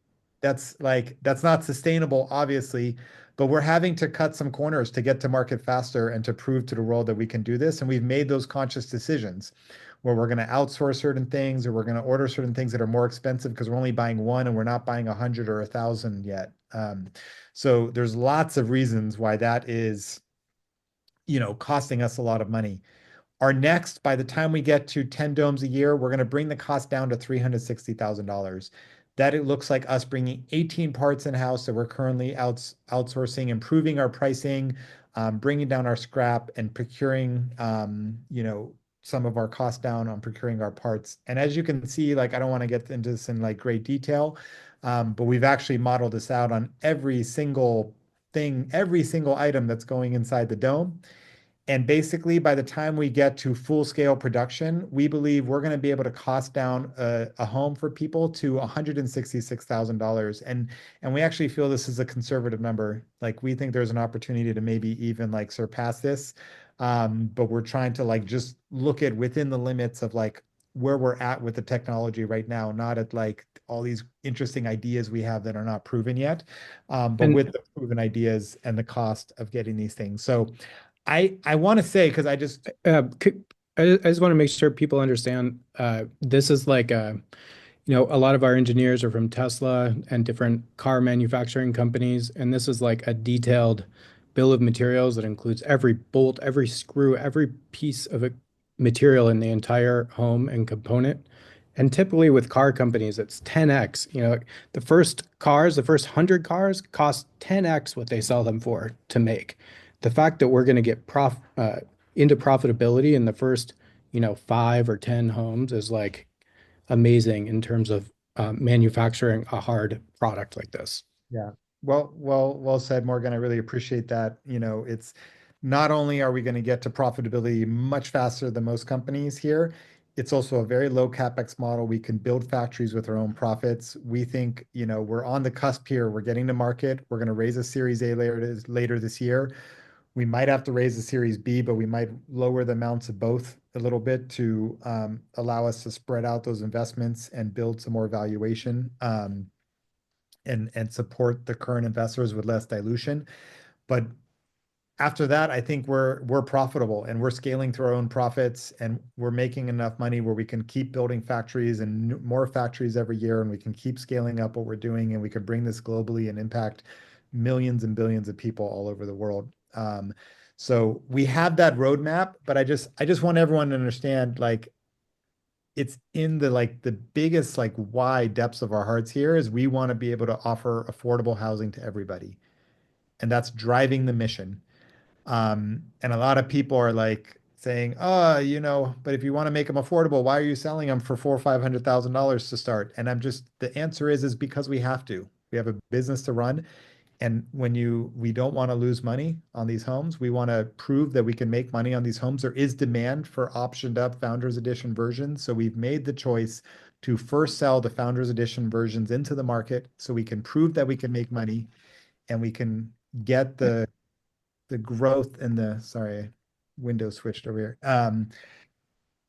That's not sustainable, obviously, but we're having to cut some corners to get to market faster and to prove to the world that we can do this. And we've made those conscious decisions where we're going to outsource certain things or we're going to order certain things that are more expensive because we're only buying one and we're not buying 100 or 1,000 yet. So there's lots of reasons why that is, costing us a lot of money. Our next, by the time we get to 10 domes a year, we're going to bring the cost down to $360,000. That it looks like us bringing 18 parts in-house that we're currently outsourcing, improving our pricing, bringing down our scrap and procuring, some of our costs down on procuring our parts. And as you can see, like, I don't want to get into this in like great detail, but we've actually modeled this out on every single thing, every single item that's going inside the dome. And basically, by the time we get to full scale production, we believe we're going to be able to cost down a home for people to $166,000. And we actually feel this is a conservative number. Like we think there's an opportunity to maybe even like surpass this. But we're trying to like just look at within the limits of like where we're at with the technology right now, not at like all these interesting ideas we have that are not proven yet, but and with the proven ideas and the cost of getting these things. So I want to say because I just I just want to make sure people understand this is like a lot of our engineers are from Tesla and different car manufacturing companies, and this is like a detailed bill of materials that includes every bolt, every screw, every piece of material in the entire home and component. And typically with car companies, it's 10x. The first 100 cars cost 10x what they sell them for to make. The fact that we're going to get into profitability in the first, 5 or 10 homes is like amazing in terms of manufacturing a hard product like this. Yeah. Well said, Morgan. I really appreciate that. It's not only are we going to get to profitability much faster than most companies here, it's also a very low CapEx model. We can build factories with our own profits. We think, we're on the cusp here. We're getting to market. We're going to raise a Series A later this year. We might have to raise a Series B, but we might lower the amounts of both a little bit to allow us to spread out those investments and build some more valuation. And support the current investors with less dilution. But after that, I think we're profitable and we're scaling through our own profits and we're making enough money where we can keep building factories and more factories every year and we can keep scaling up what we're doing and we can bring this globally and impact millions and billions of people all over the world. So we have that roadmap, but I just want everyone to understand like it's in the biggest like why depths of our hearts here is we want to be able to offer affordable housing to everybody. And that's driving the mission. And a lot of people are like saying, but if you want to make them affordable, why are you selling them for $400,000 or $500,000 to start? And the answer is because we have to. We have a business to run. And we don't want to lose money on these homes. We want to prove that we can make money on these homes. There is demand for optioned up Founders Edition versions. So we've made the choice to first sell the Founders Edition versions into the market so we can prove that we can make money and we can get the growth and sorry, window switched over here.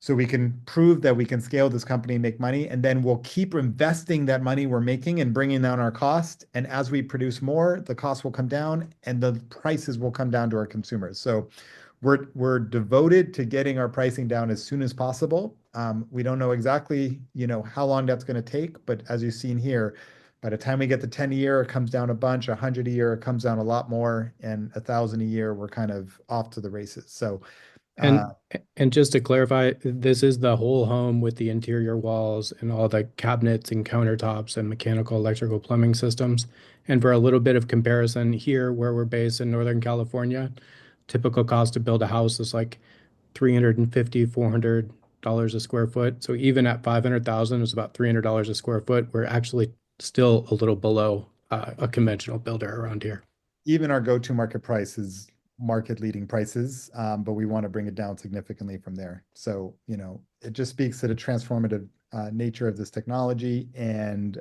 So we can prove that we can scale this company and make money, and then we'll keep investing that money we're making and bringing down our cost. And as we produce more, the cost will come down and the prices will come down to our consumers. So we're devoted to getting our pricing down as soon as possible. We don't know exactly, how long that's going to take, but as you've seen here, by the time we get to 10 a year, it comes down a bunch, 100 a year, it comes down a lot more, and 1,000 a year, we're kind of off to the races. So And and just to clarify, this is the whole home with the interior walls and all the cabinets and countertops and mechanical, electrical, plumbing systems. And for a little bit of comparison, here where we're based in Northern California, typical cost to build a house is like 350, $400 a square foot. So even at 500,000, it's about $300 a square foot. We're actually still a little below a conventional builder around here. even our go-to market price is market leading prices, but we want to bring it down significantly from there. So, it just speaks to the transformative nature of this technology. And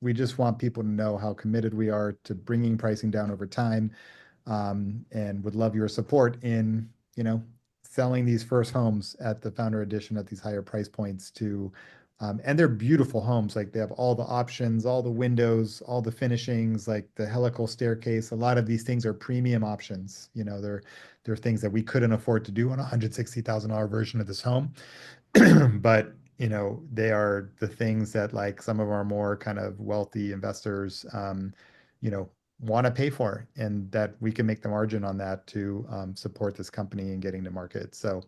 we just want people to know how committed we are to bringing pricing down over time, and would love your support in, selling these first homes at the Founder Edition at these higher price points and they're beautiful homes. Like they have all the options, all the windows, all the finishings, like the helical staircase. A lot of these things are premium options. They're things that we couldn't afford to do on a $160,000 version of this home. But, they are the things that like some of our more kind of wealthy investors, want to pay for, and that we can make the margin on that to support this company and getting to market. So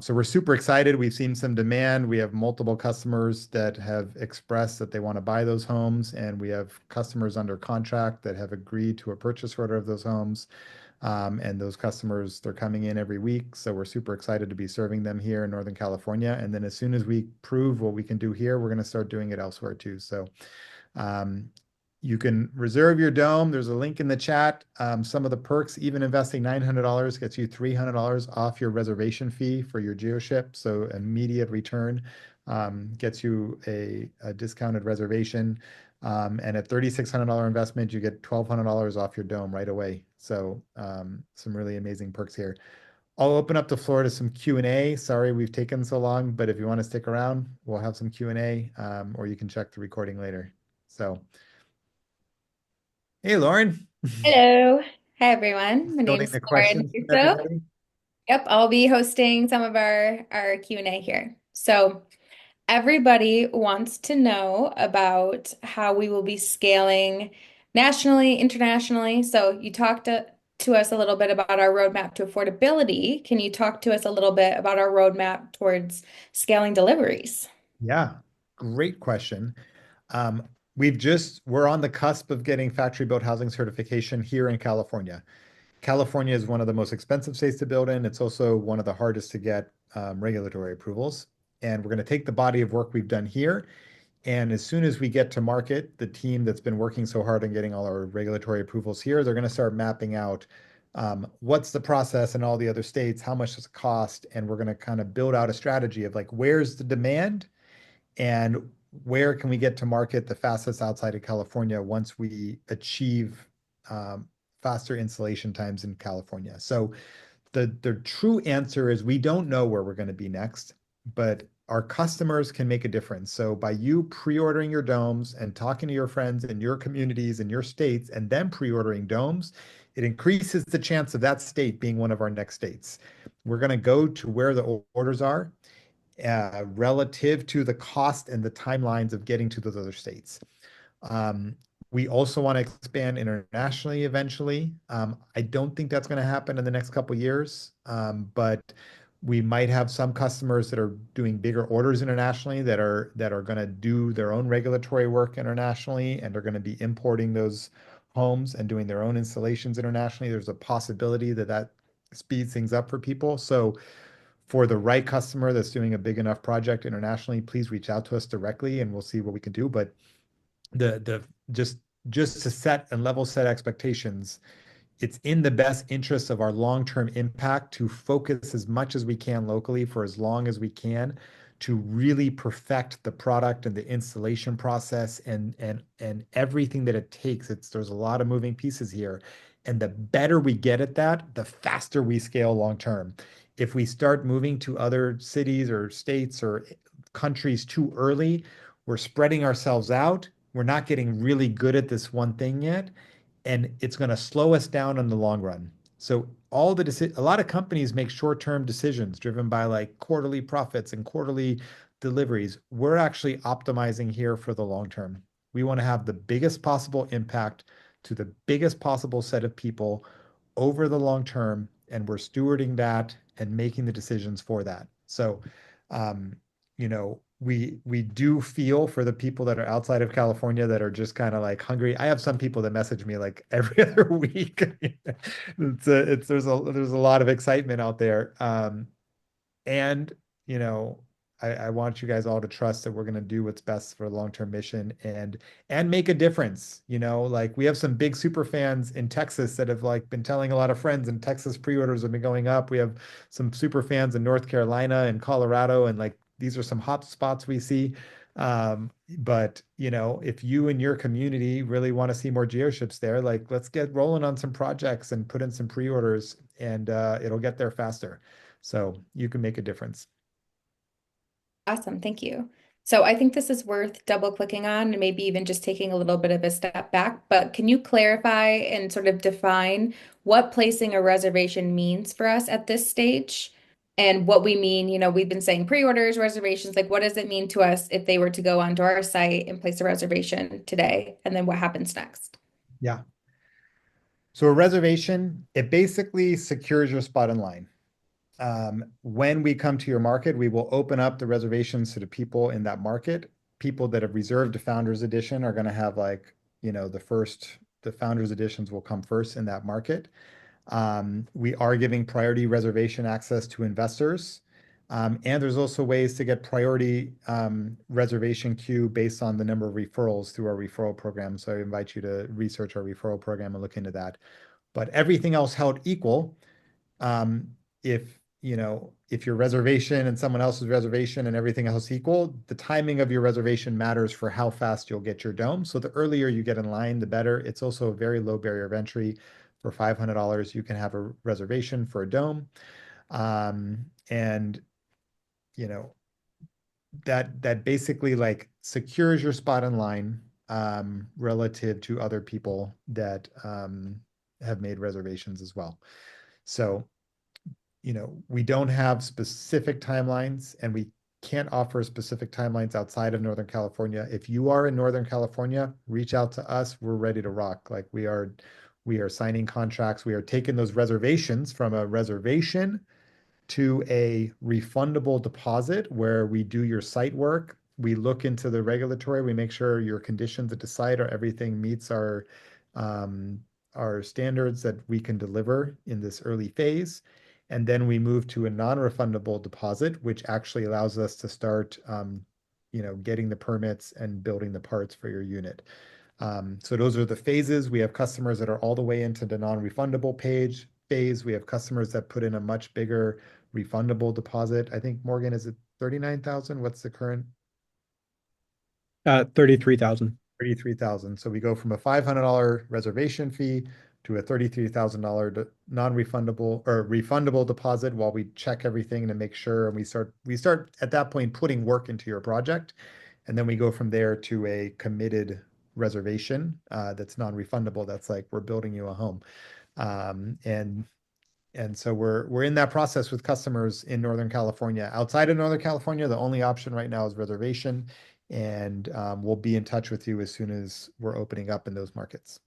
we're super excited. We've seen some demand. We have multiple customers that have expressed that they want to buy those homes, and we have customers under contract that have agreed to a purchase order of those homes. And those customers, they're coming in every week. So we're super excited to be serving them here in Northern California. And then as soon as we prove what we can do here, we're going to start doing it elsewhere too. So um, you can reserve your dome. There's a link in the chat. Some of the perks, even investing $900 gets you $300 off your reservation fee for your Geoship. So immediate return gets you a discounted reservation. And at $3,600 investment, you get $1,200 off your dome right away. So some really amazing perks here. I'll open up the floor to some Q&A. Sorry we've taken so long, but if you want to stick around, we'll have some Q&A, or you can check the recording later. So. Hey, Lauren. Hello. Hi, everyone. My Fielding name's the Lauren questions from Russo. everybody. Yep, I'll be hosting some of our Q&A here. So everybody wants to know about how we will be scaling nationally, internationally. So you talked to us a little bit about our roadmap to affordability. Can you talk to us a little bit about our roadmap towards scaling deliveries? Yeah, great question. Um, we're on the cusp of getting factory built housing certification here in California. California is one of the most expensive states to build in. It's also one of the hardest to get regulatory approvals. And we're going to take the body of work we've done here. And as soon as we get to market, the team that's been working so hard on getting all our regulatory approvals here, they're going to start mapping out what's the process in all the other states, how much does it cost, and we're going to kind of build out a strategy of like, where's the demand and where can we get to market the fastest outside of California once we achieve faster installation times in California. So the true answer is we don't know where we're going to be next, but our customers can make a difference. So by you pre-ordering your domes and talking to your friends in your communities and your states and then pre-ordering domes, it increases the chance of that state being one of our next states. We're going to go to where the orders are relative to the cost and the timelines of getting to those other states. Um, we also want to expand internationally eventually. I don't think that's going to happen in the next couple of years, but we might have some customers that are doing bigger orders internationally that are going to do their own regulatory work internationally and are going to be importing those homes and doing their own installations internationally. There's a possibility that speeds things up for people. So for the right customer that's doing a big enough project internationally, please reach out to us directly and we'll see what we can do. But the just to set and level set expectations, it's in the best interest of our long-term impact to focus as much as we can locally for as long as we can to really perfect the product and the installation process and everything that it takes. There's a lot of moving pieces here. And the better we get at that, the faster we scale long term. If we start moving to other cities or states or countries too early, we're spreading ourselves out. We're not getting really good at this one thing yet, and it's going to slow us down in the long run. So a lot of companies make short-term decisions driven by like quarterly profits and quarterly deliveries. We're actually optimizing here for the long term. We want to have the biggest possible impact to the biggest possible set of people over the long term, and we're stewarding that and making the decisions for that. So, um, we do feel for the people that are outside of California that are just kind of like hungry. I have some people that message me like every other week. There's a lot of excitement out there. And, you know, I want you guys all to trust that we're going to do what's best for a long-term mission and make a difference. Like we have some big super fans in Texas that have like been telling a lot of friends, and Texas pre-orders have been going up. We have some super fans in North Carolina and Colorado, and like these are some hot spots we see. But if you and your community really want to see more geoships there, like let's get rolling on some projects and put in some pre-orders, and it'll get there faster. So you can make a difference. Awesome, thank you. So I think this is worth double clicking on and maybe even just taking a little bit of a step back. But can you clarify and sort of define what placing a reservation means for us at this stage? And what we mean, we've been saying pre-orders, reservations, like what does it mean to us if they were to go onto our site and place a reservation today? And then what happens next? Yeah. So a reservation, it basically secures your spot in line. When we come to your market, we will open up the reservations to the people in that market. People that have reserved a Founders Edition are going to have like, the Founders Editions will come first in that market. We are giving priority reservation access to investors. And there's also ways to get priority reservation queue based on the number of referrals through our referral program. So I invite you to research our referral program and look into that. But everything else held equal, um, if your reservation and someone else's reservation and everything else equal, the timing of your reservation matters for how fast you'll get your dome. So the earlier you get in line, the better. It's also a very low barrier of entry. For $500, you can have a reservation for a dome. And you know, that basically like secures your spot in line relative to other people that have made reservations as well. So we don't have specific timelines, and we can't offer specific timelines outside of Northern California. If you are in Northern California, reach out to us. We're ready to rock. Like we are signing contracts. We are taking those reservations from a reservation to a refundable deposit where we do your site work. We look into the regulatory. We make sure your conditions at the site or everything meets our standards that we can deliver in this early phase. And then we move to a non-refundable deposit, which actually allows us to start, getting the permits and building the parts for your unit. So those are the phases. We have customers that are all the way into the non-refundable phase. We have customers that put in a much bigger refundable deposit. I think, Morgan, is it 39,000? What's the current? 33,000. 33,000. So we go from a $500 reservation fee to a $33,000 non-refundable or refundable deposit while we check everything to make sure, and we start at that point putting work into your project, and then we go from there to a committed reservation that's non-refundable. That's like we're building you a home, and so we're in that process with customers in Northern California. Outside of Northern California, the only option right now is reservation, and we'll be in touch with you as soon as we're opening up in those markets.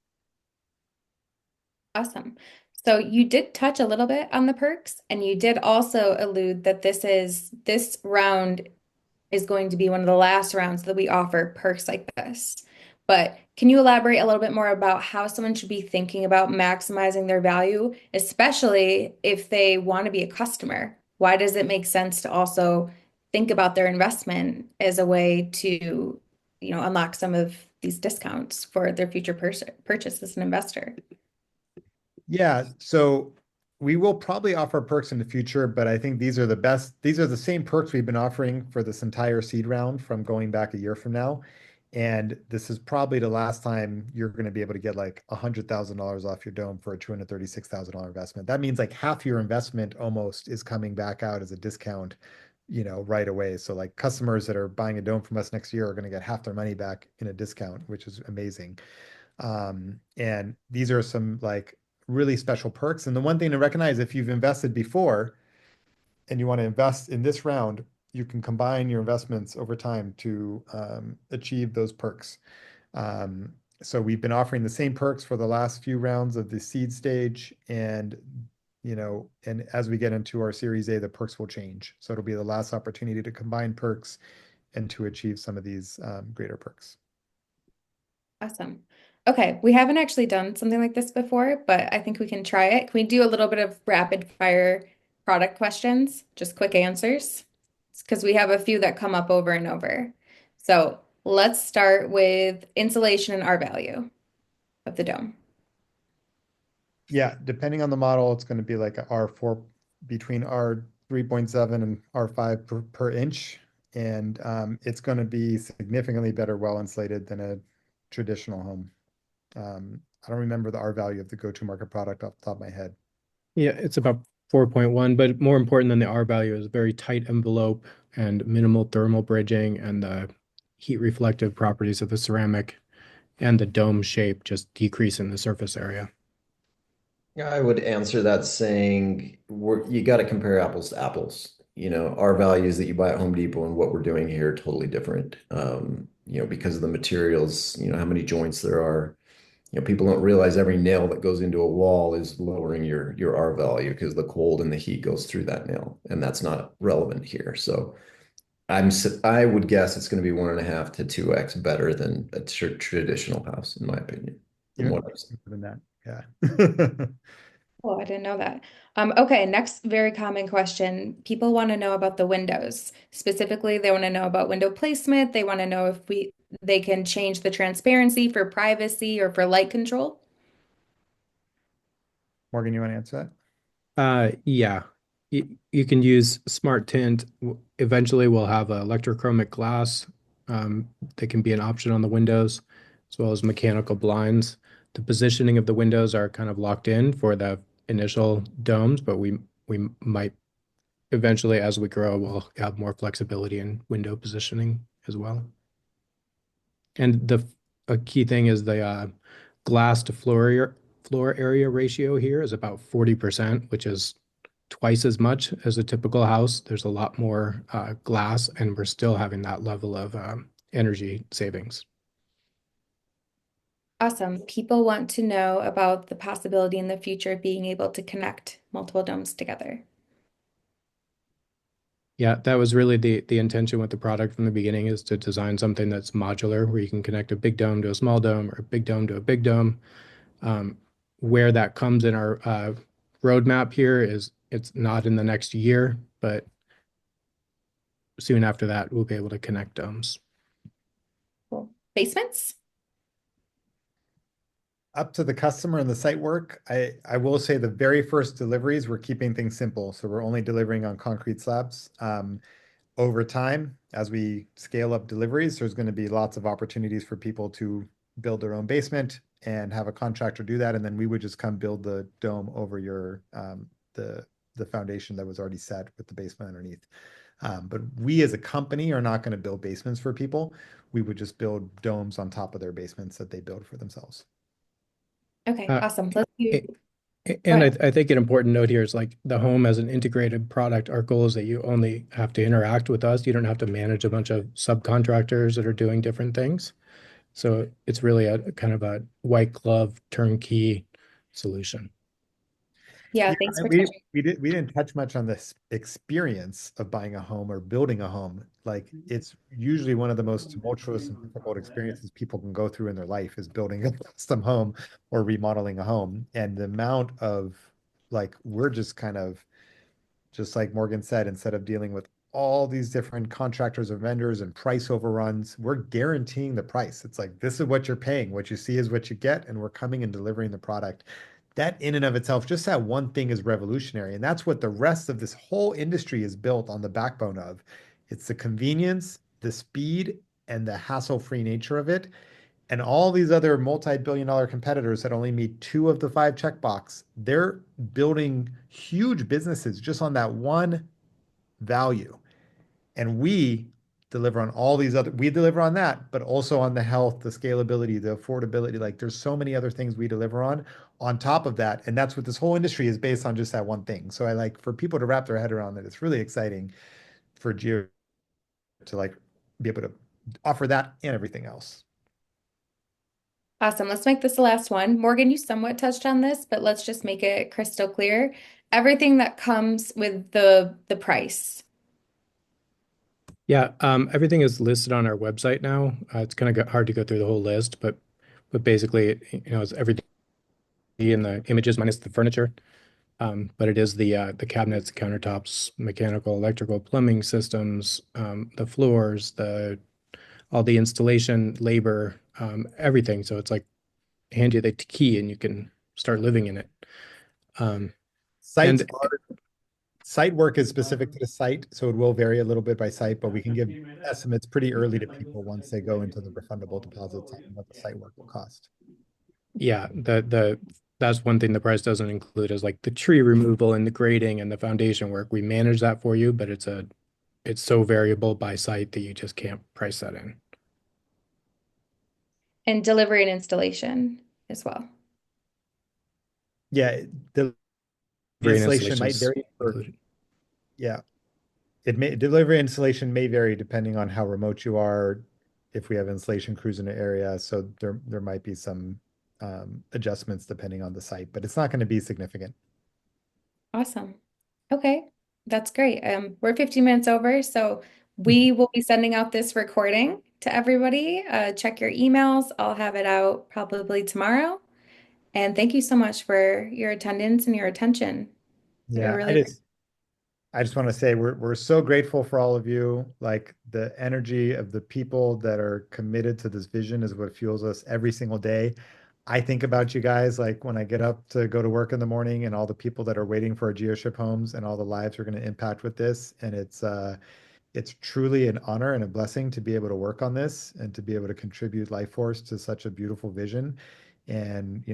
Awesome. So you did touch a little bit on the perks, and you did also allude that this round is going to be one of the last rounds that we offer perks like this. But can you elaborate a little bit more about how someone should be thinking about maximizing their value, especially if they want to be a customer? Why does it make sense to also think about their investment as a way to, unlock some of these discounts for their future purchase as an investor? Yeah, so we will probably offer perks in the future, but I think these are the best. These are the same perks we've been offering for this entire seed round from going back a year from now. And this is probably the last time you're going to be able to get like $100,000 off your dome for a $236,000 investment. That means like half your investment almost is coming back out as a discount, right away. So like customers that are buying a dome from us next year are going to get half their money back in a discount, which is amazing. And these are some like really special perks. And the one thing to recognize, if you've invested before and you want to invest in this round, you can combine your investments over time to achieve those perks. So we've been offering the same perks for the last few rounds of the seed stage, and as we get into our Series A, the perks will change. So it'll be the last opportunity to combine perks and to achieve some of these greater perks. Awesome. Okay, we haven't actually done something like this before, but I think we can try it. Can we do a little bit of rapid fire product questions? Just quick answers? Because we have a few that come up over and over. So let's start with insulation and R value of the dome. Yeah, depending on the model, it's going to be like a R4 between R 3.7 and R5 per inch. And it's going to be significantly better well insulated than a traditional home. I don't remember the R value of the go-to market product off the top of my head. Yeah, it's about 4.1, but more important than the R value is very tight envelope and minimal thermal bridging and the heat reflective properties of the ceramic and the dome shape just decrease in the surface area. Yeah, I would answer that saying you got to compare apples to apples. Our values that you buy at Home Depot and what we're doing here are totally different. Because of the materials, how many joints there are. People don't realize every nail that goes into a wall is lowering your R value because the cold and the heat goes through that nail, and that's not relevant here. So I would guess it's going to be 1.5 to 2x better than a traditional house, in my opinion, from Even what I've seen. than that. Yeah. Oh, I didn't know that. Okay, next very common question. People want to know about the windows. Specifically, they want to know about window placement. They want to know if they can change the transparency for privacy or for light control. Morgan, you want to answer that? Yeah, you can use smart tint. Eventually, we'll have electrochromic glass that can be an option on the windows, as well as mechanical blinds. The positioning of the windows are kind of locked in for the initial domes, but we might eventually, as we grow, we'll have more flexibility in window positioning as well. And a key thing is the glass to floor area ratio here is about 40%, which is twice as much as a typical house. There's a lot more glass, and we're still having that level of energy savings. Awesome. People want to know about the possibility in the future of being able to connect multiple domes together. Yeah, that was really the intention with the product from the beginning, is to design something that's modular, where you can connect a big dome to a small dome or a big dome to a big dome. Where that comes in our roadmap here is it's not in the next year, but soon after that, we'll be able to connect domes. Cool. Basements? Up to the customer and the site work. I will say the very first deliveries, we're keeping things simple. So we're only delivering on concrete slabs. Over time, as we scale up deliveries, there's going to be lots of opportunities for people to build their own basement and have a contractor do that. And then we would just come build the dome over the foundation that was already set with the basement underneath. But we as a company are not going to build basements for people. We would just build domes on top of their basements that they build for themselves. Okay, awesome. Let's do. And I think an important note here is like the home as an integrated product. Our goal is that you only have to interact with us. You don't have to manage a bunch of subcontractors that are doing different things. So it's really a kind of a white glove turnkey solution. Yeah, thanks for we touching. we didn't touch much on this experience of buying a home or building a home. Like it's usually one of the most tumultuous and difficult experiences people can go through in their life is building a custom home or remodeling a home. And the amount of we're just kind of just like Morgan said, instead of dealing with all these different contractors and vendors and price overruns. We're guaranteeing the price. It's like, this is what you're paying. What you see is what you get, and we're coming and delivering the product. That in and of itself, just that one thing is revolutionary. And that's what the rest of this whole industry is built on the backbone of. It's the convenience, the speed, and the hassle-free nature of it. And all these other multi-billion dollar competitors that only meet two of the five checkbox, they're building huge businesses just on that one value. And we deliver on all these other, we deliver on that, but also on the health, the scalability, the affordability. Like there's so many other things we deliver on top of that. And that's what this whole industry is based on, just that one thing. So I like for people to wrap their head around that. It's really exciting for Geo to like be able to offer that and everything else. Awesome. Let's make this the last one. Morgan, you somewhat touched on this, but let's just make it crystal clear. Everything that comes with the price. Yeah, everything is listed on our website now. It's kind of hard to go through the whole list, but basically, it's everything in the images minus the furniture. But it is the cabinets, the countertops, mechanical, electrical, plumbing systems, the floors, all the installation, labor, everything. So it's like hand you the key and you can start living in it. Sites And are Site work is specific to the site, so it will vary a little bit by site, but we can give estimates pretty early to people once they go into the refundable deposits on what the site work will cost. yeah, that's one thing the price doesn't include is like the tree removal and the grading and the foundation work. We manage that for you, but it's so variable by site that you just can't price that in. And delivery and installation as well. Yeah, the Delivery and installation installation might is vary included. yeah, delivery and installation may vary depending on how remote you are, if we have installation crews in the area. So there might be some adjustments depending on the site, but it's not going to be significant. Awesome. Okay, that's great. We're 15 minutes over, so we will be sending out this recording to everybody. Check your emails. I'll have it out probably tomorrow. And thank you so much for your attendance and your attention. We Yeah, really I just want to say we're so grateful for all of you. Like the energy of the people that are committed to this vision is what fuels us every single day. I think about you guys like when I get up to go to work in the morning and all the people that are waiting for our Geoship homes and all the lives we're going to impact with this. And it's truly an honor and a blessing to be able to work on this and to be able to contribute life force to such a beautiful vision. And,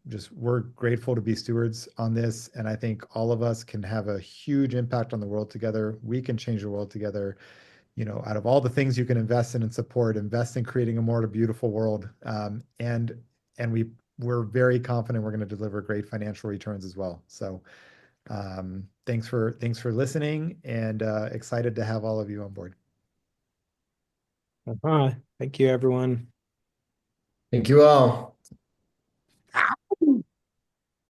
just we're grateful to be stewards on this. And I think all of us can have a huge impact on the world together. We can change the world together. Out of all the things you can invest in and support, invest in creating a more beautiful world. And we're very confident we're going to deliver great financial returns as well. So thanks for listening, and excited to have all of you on board. Thank you, everyone. Thank you all.